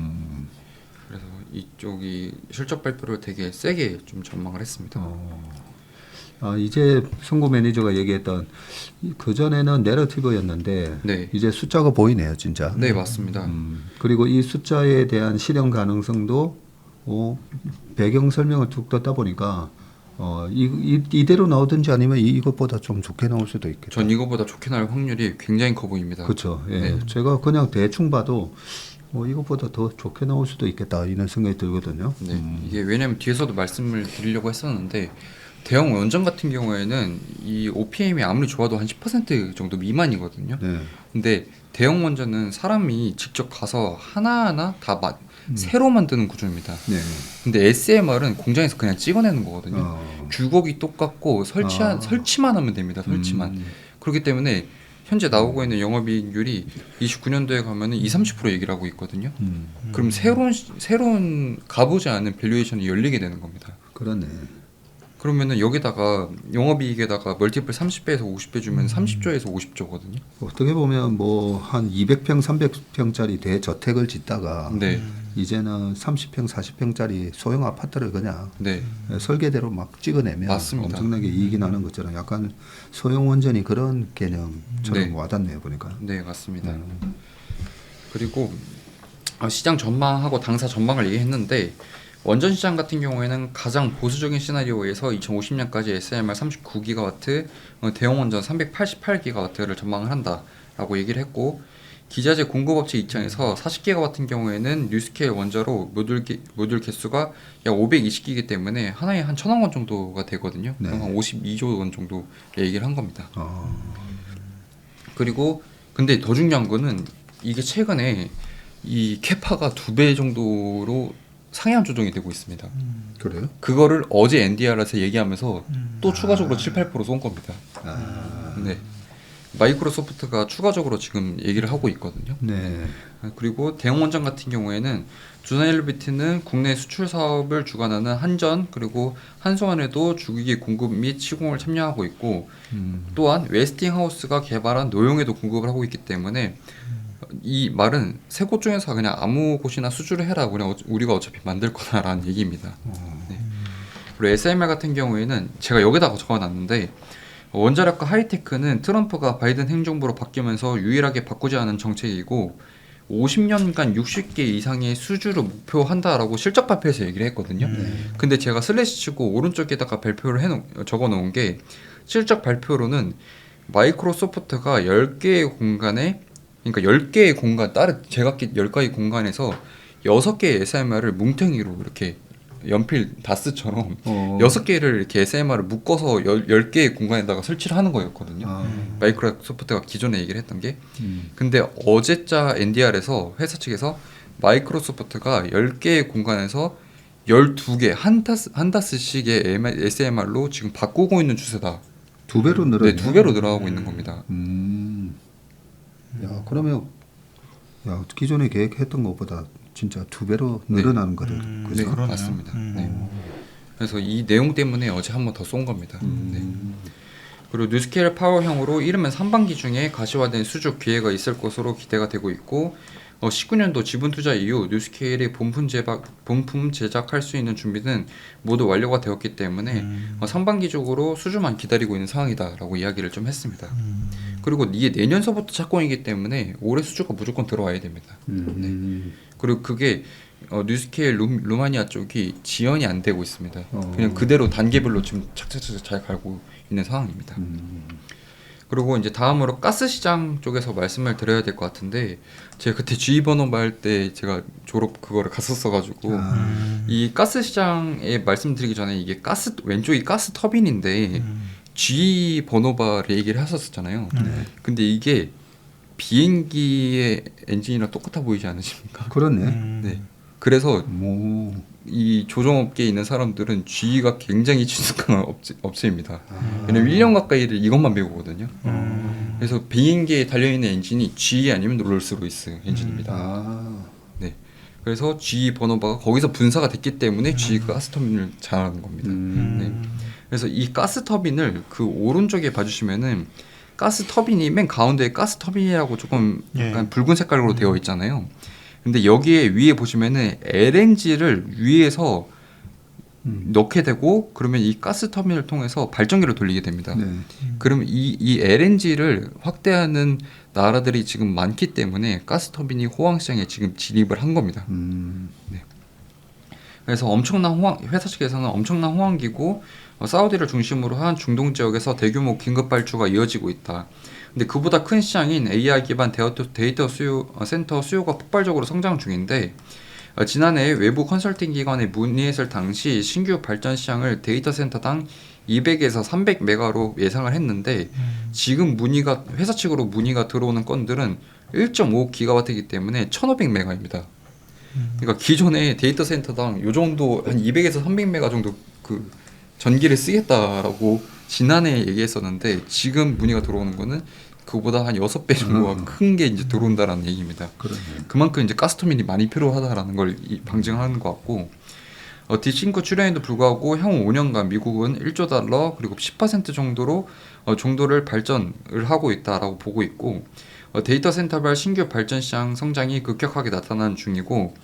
그래서 이쪽이 실적 발표를 되게 세게 좀 전망을 했습니다. 이제 송구 매니저가 얘기했던 그 전에는 내러티브였는데 네. 이제 숫자가 보이네요, 진짜. 네, 맞습니다. 그리고 이 숫자에 대한 실현 가능성도 배경 설명을 툭 떴다 보니까 이대로 나오든지 아니면 이것보다 좀 좋게 나올 수도 있겠다. 전 이거보다 좋게 나올 확률이 굉장히 커 보입니다. 그렇죠. 예. 네. 제가 그냥 대충 봐도 이것보다 더 좋게 나올 수도 있겠다 이런 생각이 들거든요. 네, 이게 왜냐면 뒤에서도 말씀을 드리려고 했었는데 대형 원전 같은 경우에는 이 OPM이 아무리 좋아도 한 10% 정도 미만이거든요. 네. 근데 대형 원전은 사람이 직접 가서 하나하나 다 새로 만드는 구조입니다. 네. 근데 SMR은 공장에서 그냥 찍어내는 거거든요. 규격이 똑같고 설치만 하면 됩니다. 설치만. 그렇기 때문에 현재 나오고 있는 영업이익률이 29년도에 가면은 20-30% 얘기를 하고 있거든요. 그럼 새로운 가보지 않은 밸류에이션이 열리게 되는 겁니다. 그러네. 그러면은 여기다가 영업이익에다가 멀티플 30배에서 50배 주면 30조에서 50조거든요. 어떻게 보면 뭐 한 200평, 300평짜리 대저택을 짓다가 네, 이제는 30평, 40평짜리 소형 아파트를 그냥 네, 설계대로 막 찍어내면 맞습니다. 엄청나게 이익이 나는 것처럼 약간 소형 원전이 그런 개념처럼 네. 와닿네요 보니까. 네, 맞습니다. 그리고 시장 전망하고 당사 전망을 얘기했는데 원전 시장 같은 경우에는 가장 보수적인 시나리오에서 2050년까지 SMR 39기가와트, 대형 원전 388기가와트를 전망을 한다라고 얘기를 했고 기자재 공급업체 입장에서 40기가 같은 경우에는 뉴스케일 원자로 모듈 개수가 약 520기이기 때문에 하나에 한 1,000억 원 정도가 되거든요. 네. 한 52조 원 정도 얘기를 한 겁니다. 어. 그리고 근데 더 중요한 거는 이게 최근에 이 캐파가 2배 정도로 상향 조정이 되고 있습니다. 그래요? 그거를 어제 NDR에서 얘기하면서 또 추가적으로 7-8% 쏜 겁니다. 네. 마이크로소프트가 추가적으로 지금 얘기를 하고 있거든요. 네. 그리고 대형 원전 같은 경우에는 두산일비트는 국내 수출 사업을 주관하는 한전 그리고 한수원에도 주기기 공급 및 시공을 참여하고 있고 또한 웨스팅하우스가 개발한 노용에도 공급을 하고 있기 때문에 이 말은 세 곳 중에서 그냥 아무 곳이나 수주를 해라 그냥 우리가 어차피 만들 거다라는 얘기입니다. 네. 그리고 SMR 같은 경우에는 제가 여기다가 적어놨는데 원자력과 하이테크는 트럼프가 바이든 행정부로 바뀌면서 유일하게 바꾸지 않은 정책이고 50년간 60개 이상의 수주를 목표한다라고 실적 발표에서 얘기를 했거든요. 근데 제가 슬래시 치고 오른쪽에다가 발표를 적어놓은 게 실적 발표로는 마이크로소프트가 10개의 공간에 그러니까 10개의 공간 제각기 10개의 공간에서 6개의 SMR을 뭉탱이로 이렇게 연필 다스처럼 6개를 이렇게 SMR을 묶어서 10개의 공간에다가 설치를 하는 거였거든요. 마이크로소프트가 기존에 얘기를 했던 게. 근데 어제자 NDR에서 회사 측에서 마이크로소프트가 10개의 공간에서 12개 한 다스씩의 SMR로 지금 바꾸고 있는 추세다. 2배로 늘어요. 네, 2배로 늘어가고 있는 겁니다. 야, 그러면 기존에 계획했던 것보다 진짜 2배로 늘어나는 거를. 네, 그죠? 그러네요. 맞습니다. 네. 그래서 이 내용 때문에 어제 한 번 더 쏜 겁니다. 네. 그리고 뉴스케일 파워형으로 이르면 상반기 중에 가시화된 수주 기회가 있을 것으로 기대가 되고 있고 19년도 지분 투자 이후 뉴스케일이 본품 제작할 수 있는 준비는 모두 완료가 되었기 때문에 상반기적으로 수주만 기다리고 있는 상황이다라고 이야기를 좀 했습니다. 그리고 이게 내년서부터 착공이기 때문에 올해 수주가 무조건 들어와야 됩니다. 네. 그리고 그게 뉴스케일 루마니아 쪽이 지연이 안 되고 있습니다. 그냥 그대로 단계별로 지금 착착착 잘 가고 있는 상황입니다. 그리고 이제 다음으로 가스 시장 쪽에서 말씀을 드려야 될 것 같은데 제가 그때 GE 번호바 할 때 제가 졸업 그거를 갔었어가지고 이 가스 시장에 말씀드리기 전에 이게 왼쪽이 가스 터빈인데 GE 번호바를 얘기를 하셨었잖아요. 근데 이게 비행기의 엔진이랑 똑같아 보이지 않으십니까? 그렇네. 네. 그래서 뭐 이 조종업계에 있는 사람들은 GE가 굉장히 친숙한 업체입니다. 왜냐면 1년 가까이를 이것만 배우거든요. 그래서 비행기에 달려있는 엔진이 GE 아니면 롤스로이스 엔진입니다. 네. 그래서 GE 번호바가 거기서 분사가 됐기 때문에 GE가 가스터빈을 잘하는 겁니다. 네. 그래서 이 가스터빈을 그 오른쪽에 봐주시면은 가스터빈이 맨 가운데에 가스터빈이라고 조금 약간 붉은 색깔로 되어 있잖아요. 근데 여기에 위에 보시면은 LNG를 위에서 넣게 되고 그러면 이 가스 터빈을 통해서 발전기를 돌리게 됩니다. 네. 그러면 이 LNG를 확대하는 나라들이 지금 많기 때문에 가스 터빈이 호황 시장에 지금 진입을 한 겁니다. 네. 그래서 회사 측에서는 엄청난 호황기고 사우디를 중심으로 한 중동 지역에서 대규모 긴급 발주가 이어지고 있다. 근데 그보다 큰 시장인 AI 기반 데이터 센터 수요가 폭발적으로 성장 중인데 지난해 외부 컨설팅 기관에 문의했을 당시 신규 발전 시장을 데이터 센터당 200에서 300메가로 예상을 했는데 지금 회사 측으로 문의가 들어오는 건들은 1.5기가와트이기 때문에 1,500메가입니다. 그러니까 기존에 데이터 센터당 요 정도 한 200에서 300메가 정도 그 전기를 쓰겠다라고 지난해 얘기했었는데 지금 문의가 들어오는 거는 그거보다 한 6배 정도가 큰 게 이제 들어온다라는 얘기입니다. 그러네. 그만큼 이제 가스터빈이 많이 필요하다라는 걸 방증하는 것 같고 뒷신고 출연에도 불구하고 향후 5년간 미국은 1조 달러 그리고 10% 정도로 정도를 발전을 하고 있다라고 보고 있고 데이터 센터별 신규 발전 시장 성장이 급격하게 나타나는 중이고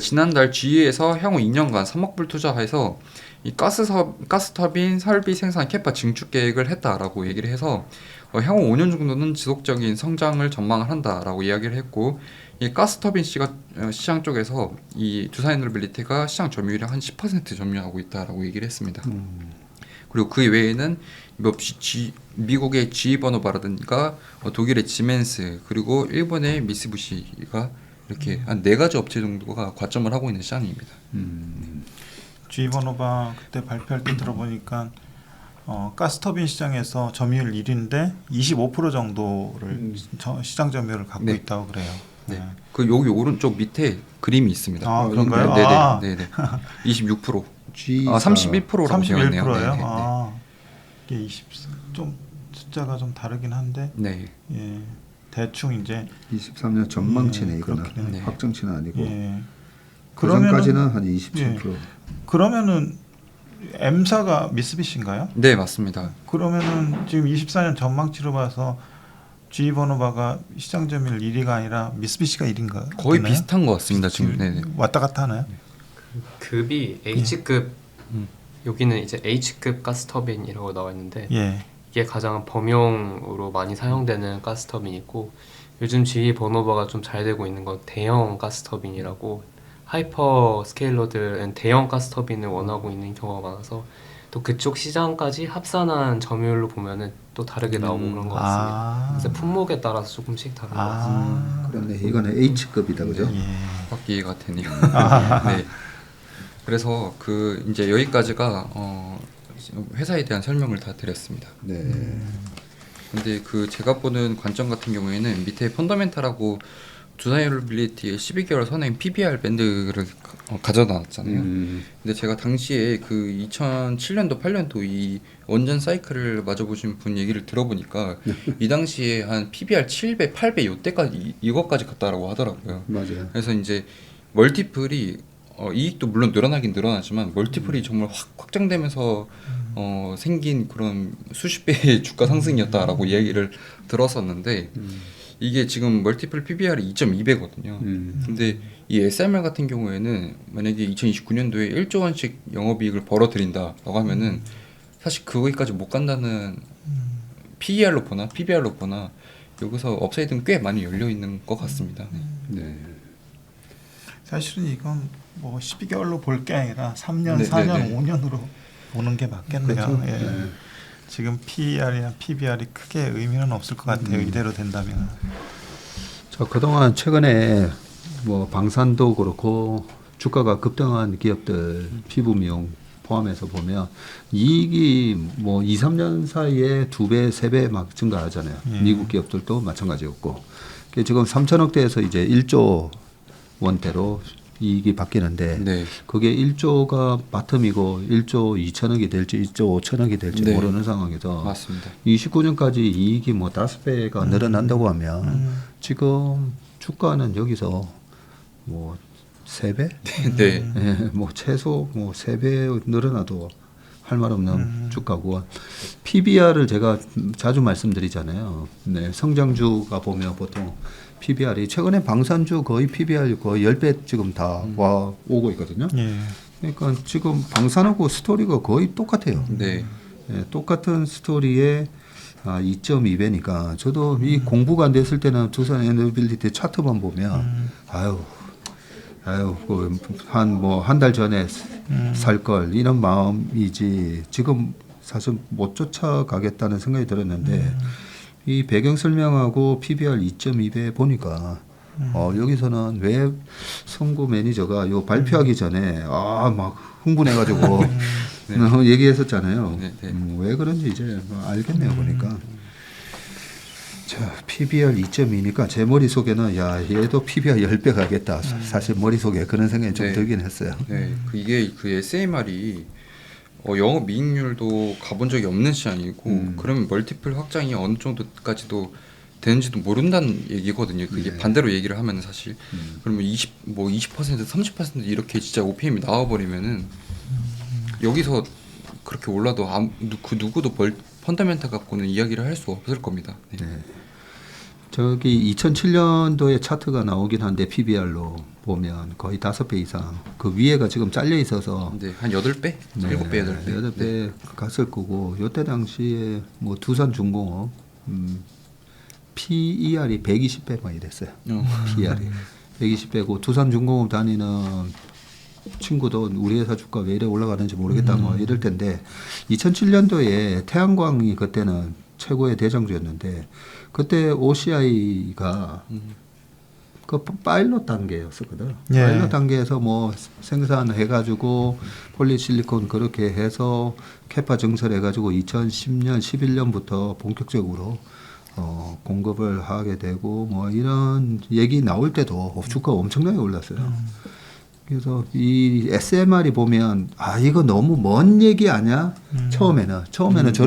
지난달 GE에서 향후 2년간 3억 불 투자해서 이 가스터빈 설비 생산 캐파 증축 계획을 했다라고 얘기를 해서 향후 5년 정도는 지속적인 성장을 전망을 한다라고 이야기를 했고 이 가스터빈 시장 쪽에서 이 두산에너빌리티가 시장 점유율이 한 10% 점유하고 있다라고 얘기를 했습니다. 그리고 그 외에는 미국의 GE 버노바라든가 독일의 지멘스 그리고 일본의 미쓰비시가 이렇게 한 4가지 업체 정도가 과점을 하고 있는 시장입니다. GE-버노바 그때 발표할 때 들어보니까 가스터빈 시장에서 점유율 1위인데 25% 정도를 시장 점유율을 갖고 네. 있다고 그래요. 네. 그 여기 오른쪽 밑에 그림이 있습니다. 아, 그런가요? 네네. 아. 네네. 26%. G4. 31%라고 되어 있네요. 31%예요. 네, 네, 아, 이게 좀 숫자가 좀 다르긴 한데 네. 예, 대충 이제 23년 전망치네 예, 이거는. 그렇긴 해요. 확정치는 아니고. 예. 그 전까지는 한 27%. 예. 그러면은 M사가 미쓰비시인가요? 네, 맞습니다. 그러면은 지금 24년 전망치로 봐서 GE-버노바가 시장 점유율 1위가 아니라 미쓰비시가 1위인가? 거의 비슷한 것 같습니다. 지금. 지금 네네. 왔다 갔다 하나요? 급이 H급 여기는 이제 H급 가스터빈이라고 나와 있는데 예. 이게 가장 범용으로 많이 사용되는 가스터빈이고 요즘 GE-버노바가 좀 잘 되고 있는 건 대형 가스터빈이라고 하이퍼 스케일러들은 대형 가스터빈을 원하고 있는 경우가 많아서 또 그쪽 시장까지 합산한 점유율로 보면은 또 다르게 나오고 그런 것 같습니다. 아. 그래서 품목에 따라서 조금씩 다른 것 같습니다. 아. 그런데 이거는 H급이다, 그죠? 예. 확 이해가 되네요. 네. 그래서 그 이제 여기까지가 회사에 대한 설명을 다 드렸습니다. 네. 근데 그 제가 보는 관점 같은 경우에는 밑에 펀더멘탈하고 두산에너빌리티의 12개월 선행 PBR 밴드를 가져놨잖아요. 근데 제가 당시에 그 2007년도 8년도 이 원전 사이클을 맞아보신 분 얘기를 들어보니까 이 당시에 한 PBR 7배, 8배 이때까지 이것까지 갔다라고 하더라고요. 맞아요. 그래서 이제 멀티플이 이익도 물론 늘어나긴 늘어나지만 멀티플이 정말 확장되면서 생긴 그런 수십 배의 주가 상승이었다라고 이야기를 들었었는데 이게 지금 멀티플 PBR이 2.2배거든요. 근데 이 SMR 같은 경우에는 만약에 2029년도에 1조 원씩 영업이익을 벌어들인다라고 하면은 사실 그거기까지 못 간다는 PER로 보나 PBR로 보나 여기서 업사이드는 꽤 많이 열려 있는 것 같습니다. 네. 네. 사실은 이건 뭐 12개월로 볼 게 아니라 3년, 네, 4년, 네, 네. 5년으로 보는 게 맞겠네요. 그렇죠. 예. 네. 지금 PER이나 PBR이 크게 의미는 없을 것 같아요. 이대로 된다면. 자, 그동안 최근에 뭐 방산도 그렇고 주가가 급등한 기업들 피부 미용 포함해서 보면 이익이 뭐 2, 3년 사이에 2배, 3배 막 증가하잖아요. 미국 기업들도 마찬가지였고. 지금 3천억대에서 이제 1조 원대로 이익이 바뀌는데 네. 그게 1조가 바텀이고 1조 2천억이 될지 1조 5천억이 될지 네. 모르는 상황에서 맞습니다. 29년까지 이익이 뭐 5배가 늘어난다고 하면 지금 주가는 여기서 뭐 3배? 네. 예, 뭐 최소 뭐 3배 늘어나도 할 말 없는 주가고 PBR을 제가 자주 말씀드리잖아요. 네, 성장주가 보면 보통 PBR이 최근에 방산주 거의 PBR 거의 10배 지금 다 와 오고 있거든요. 예. 그러니까 지금 방산하고 스토리가 거의 똑같아요. 네. 예, 똑같은 스토리에 2.2배니까 저도 이 공부가 안 됐을 때는 두산에너빌리티 차트만 보면 아유 한 달 전에 살 걸 이런 마음이지 지금 사실 못 쫓아가겠다는 생각이 들었는데 이 배경 설명하고 PBR 2.2배 보니까 여기서는 왜 성구 매니저가 요 발표하기 전에 막 흥분해가지고 얘기했었잖아요. 네, 네. 왜 그런지 이제 알겠네요 보니까. 자, PBR 2.2니까 제 머릿속에는 야 얘도 PBR 10배 가겠다. 사실 머릿속에 그런 생각이 좀 네. 들긴 했어요. 네, 이게 그 SMR이 영업이익률도 가본 적이 없는 시장이고 그러면 멀티플 확장이 어느 정도까지도 되는지도 모른다는 얘기거든요. 그게 네. 반대로 얘기를 하면 사실 그러면 20% 30% 이렇게 진짜 OPM이 나와버리면은 여기서 그렇게 올라도 그 누구도 펀더멘탈 갖고는 이야기를 할 수 없을 겁니다. 네. 네. 저기 2007년도에 차트가 나오긴 한데 PBR로 보면 거의 5배 이상 그 위에가 지금 잘려 있어서 네, 한 8배? 7배, 8배. 8배 갔을 거고 요때 당시에 뭐 두산중공업 PER이 120배 많이 됐어요. PER이 120배고 두산중공업 다니는 친구도 우리 회사 주가 왜 이래 올라가는지 모르겠다 뭐 이럴 텐데 2007년도에 태양광이 그때는 최고의 대장주였는데 그때 OCI가 그 파일럿 단계였었거든. 예. 파일럿 단계에서 뭐 생산해가지고 폴리실리콘 그렇게 해서 캐파 증설해가지고 2010년, 11년부터 본격적으로 공급을 하게 되고 뭐 이런 얘기 나올 때도 주가 엄청나게 올랐어요. 그래서 이 SMR이 보면 아 이거 너무 먼 얘기 아니야? 처음에는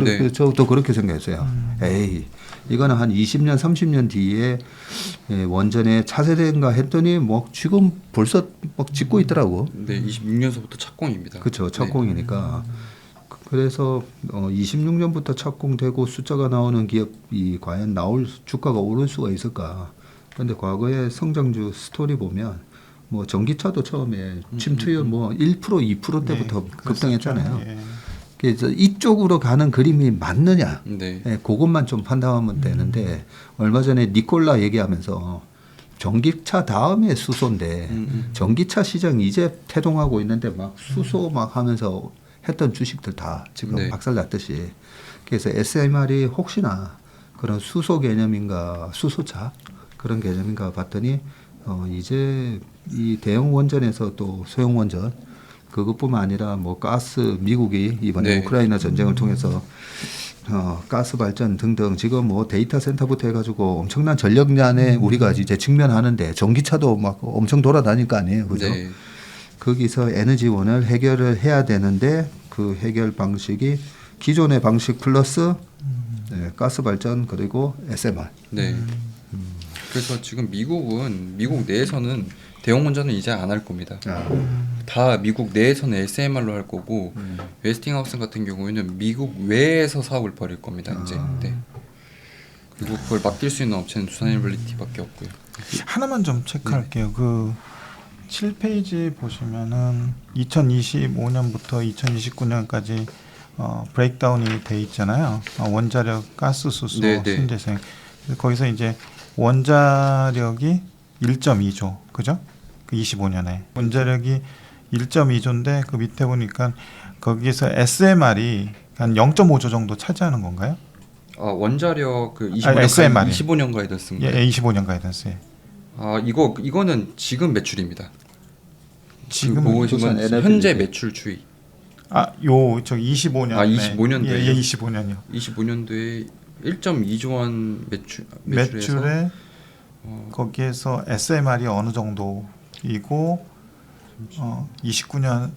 네. 저도 그렇게 생각했어요. 에이 이거는 한 20년 30년 뒤에 원전의 차세대인가 했더니 뭐 지금 벌써 막 짓고 있더라고. 네, 26년서부터 착공입니다. 그렇죠. 착공이니까. 그래서 26년부터 착공되고 숫자가 나오는 기업이 과연 주가가 오를 수가 있을까? 그런데 과거의 성장주 스토리 보면 뭐 전기차도 처음에 침투율 뭐 1% 2%대부터 급등했잖아요. 예. 그래서 이쪽으로 가는 그림이 맞느냐? 네. 예, 그것만 좀 판단하면 되는데 얼마 전에 니콜라 얘기하면서 전기차 다음에 수소인데 전기차 시장 이제 태동하고 있는데 막 수소 막 하면서 했던 주식들 다 지금 네. 박살났듯이 그래서 SMR이 혹시나 그런 수소 개념인가 수소차 그런 개념인가 봤더니 이제 이 대형 원전에서 또 소형 원전 그것뿐만 아니라 뭐 가스 미국이 이번에 네. 우크라이나 전쟁을 통해서 가스 발전 등등 지금 뭐 데이터 센터부터 해가지고 엄청난 전력난에 우리가 이제 직면하는데 전기차도 막 엄청 돌아다닐 거 아니에요, 그죠? 네. 거기서 에너지원을 해결을 해야 되는데 그 해결 방식이 기존의 방식 플러스 가스 발전 그리고 SMR. 네. 그래서 지금 미국 내에서는 대형 원전은 이제 안 할 겁니다. 다 미국 내에서는 SMR로 할 거고 웨스팅하우스 같은 경우에는 미국 외에서 사업을 벌일 겁니다. 이제. 네. 그리고 그걸 맡길 수 있는 업체는 두산일빌리티밖에 없고요. 하나만 좀 체크할게요. 그 7페이지 보시면은 2025년부터 2029년까지 브레이크다운이 돼 있잖아요. 원자력, 가스, 수소, 네, 네. 신재생. 거기서 이제 원자력이 1.2조, 그죠? 그 25년에 원자력이 1.2조인데 그 밑에 보니까 거기서 SMR이 한 0.5조 정도 차지하는 건가요? 원자력 그 SMR 이. 25년 가이던스인가? 예, 25년 가이던스. 이거는 지금 매출입니다. 지금 두산 에너빌리티. 현재 매출 추이. 저 25년. 25년도에요? 예, 25년이요. 25년도에 1.2조 원 매출에서 매출에 거기에서 SMR이 어느 정도이고 29년에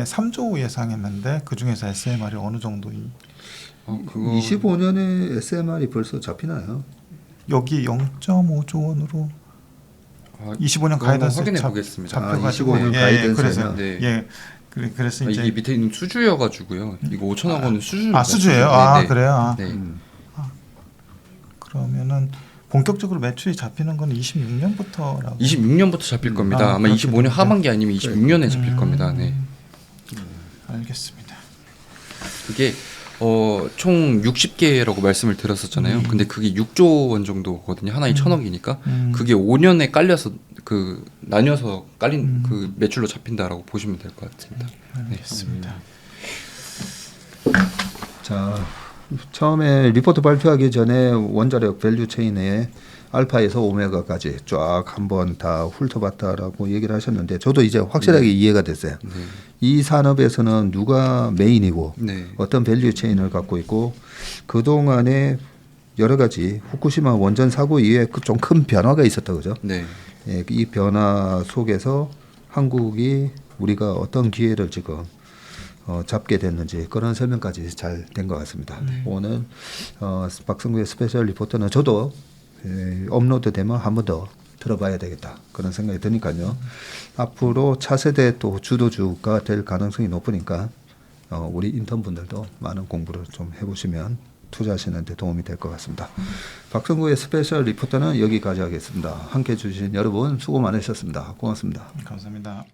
3조 예상했는데 그 중에서 SMR이 어느 정도 그거 25년에 SMR이 벌써 잡히나요? 여기 0.5조 원으로 25년 가이던스 확인해 보겠습니다. 잡혀가지고 25년 예, 가이던스에는. 그래서 네. 예 그래서 이제 이게 밑에 있는 수주여가지고요. 이거 5천억 원은 수주. 수주예요. 네, 네. 그래요. 네. 그러면은 본격적으로 매출이 잡히는 건 26년부터라고. 26년부터 잡힐 겁니다. 아마 그렇게 25년 되는데. 하반기 아니면 26년에 잡힐 겁니다. 네. 알겠습니다. 그게 총 60개라고 말씀을 드렸었잖아요. 근데 그게 6조 원 정도거든요. 하나에 1,000억이니까 그게 5년에 깔려서 그 나뉘어서 깔린 그 매출로 잡힌다라고 보시면 될 것 같습니다. 알겠습니다. 자, 처음에 리포트 발표하기 전에 원자력 밸류 체인에 알파에서 오메가까지 쫙 한번 다 훑어봤다라고 얘기를 하셨는데 저도 이제 확실하게 이해가 됐어요. 네. 이 산업에서는 누가 메인이고 네. 어떤 밸류 체인을 갖고 있고 그동안에 여러 가지 후쿠시마 원전 사고 이후에 좀 큰 변화가 있었다 그죠? 네. 예, 이 변화 속에서 한국이 우리가 어떤 기회를 지금 잡게 됐는지 그런 설명까지 잘 된 것 같습니다. 오늘 박성구의 스페셜 리포터는 저도 업로드되면 한 번 더 들어봐야 되겠다 그런 생각이 드니까요. 앞으로 차세대 또 주도주가 될 가능성이 높으니까 우리 인턴분들도 많은 공부를 좀 해보시면 투자하시는 데 도움이 될 것 같습니다. 박성구의 스페셜 리포터는 여기까지 하겠습니다. 함께해 주신 여러분 수고 많으셨습니다. 고맙습니다. 감사합니다.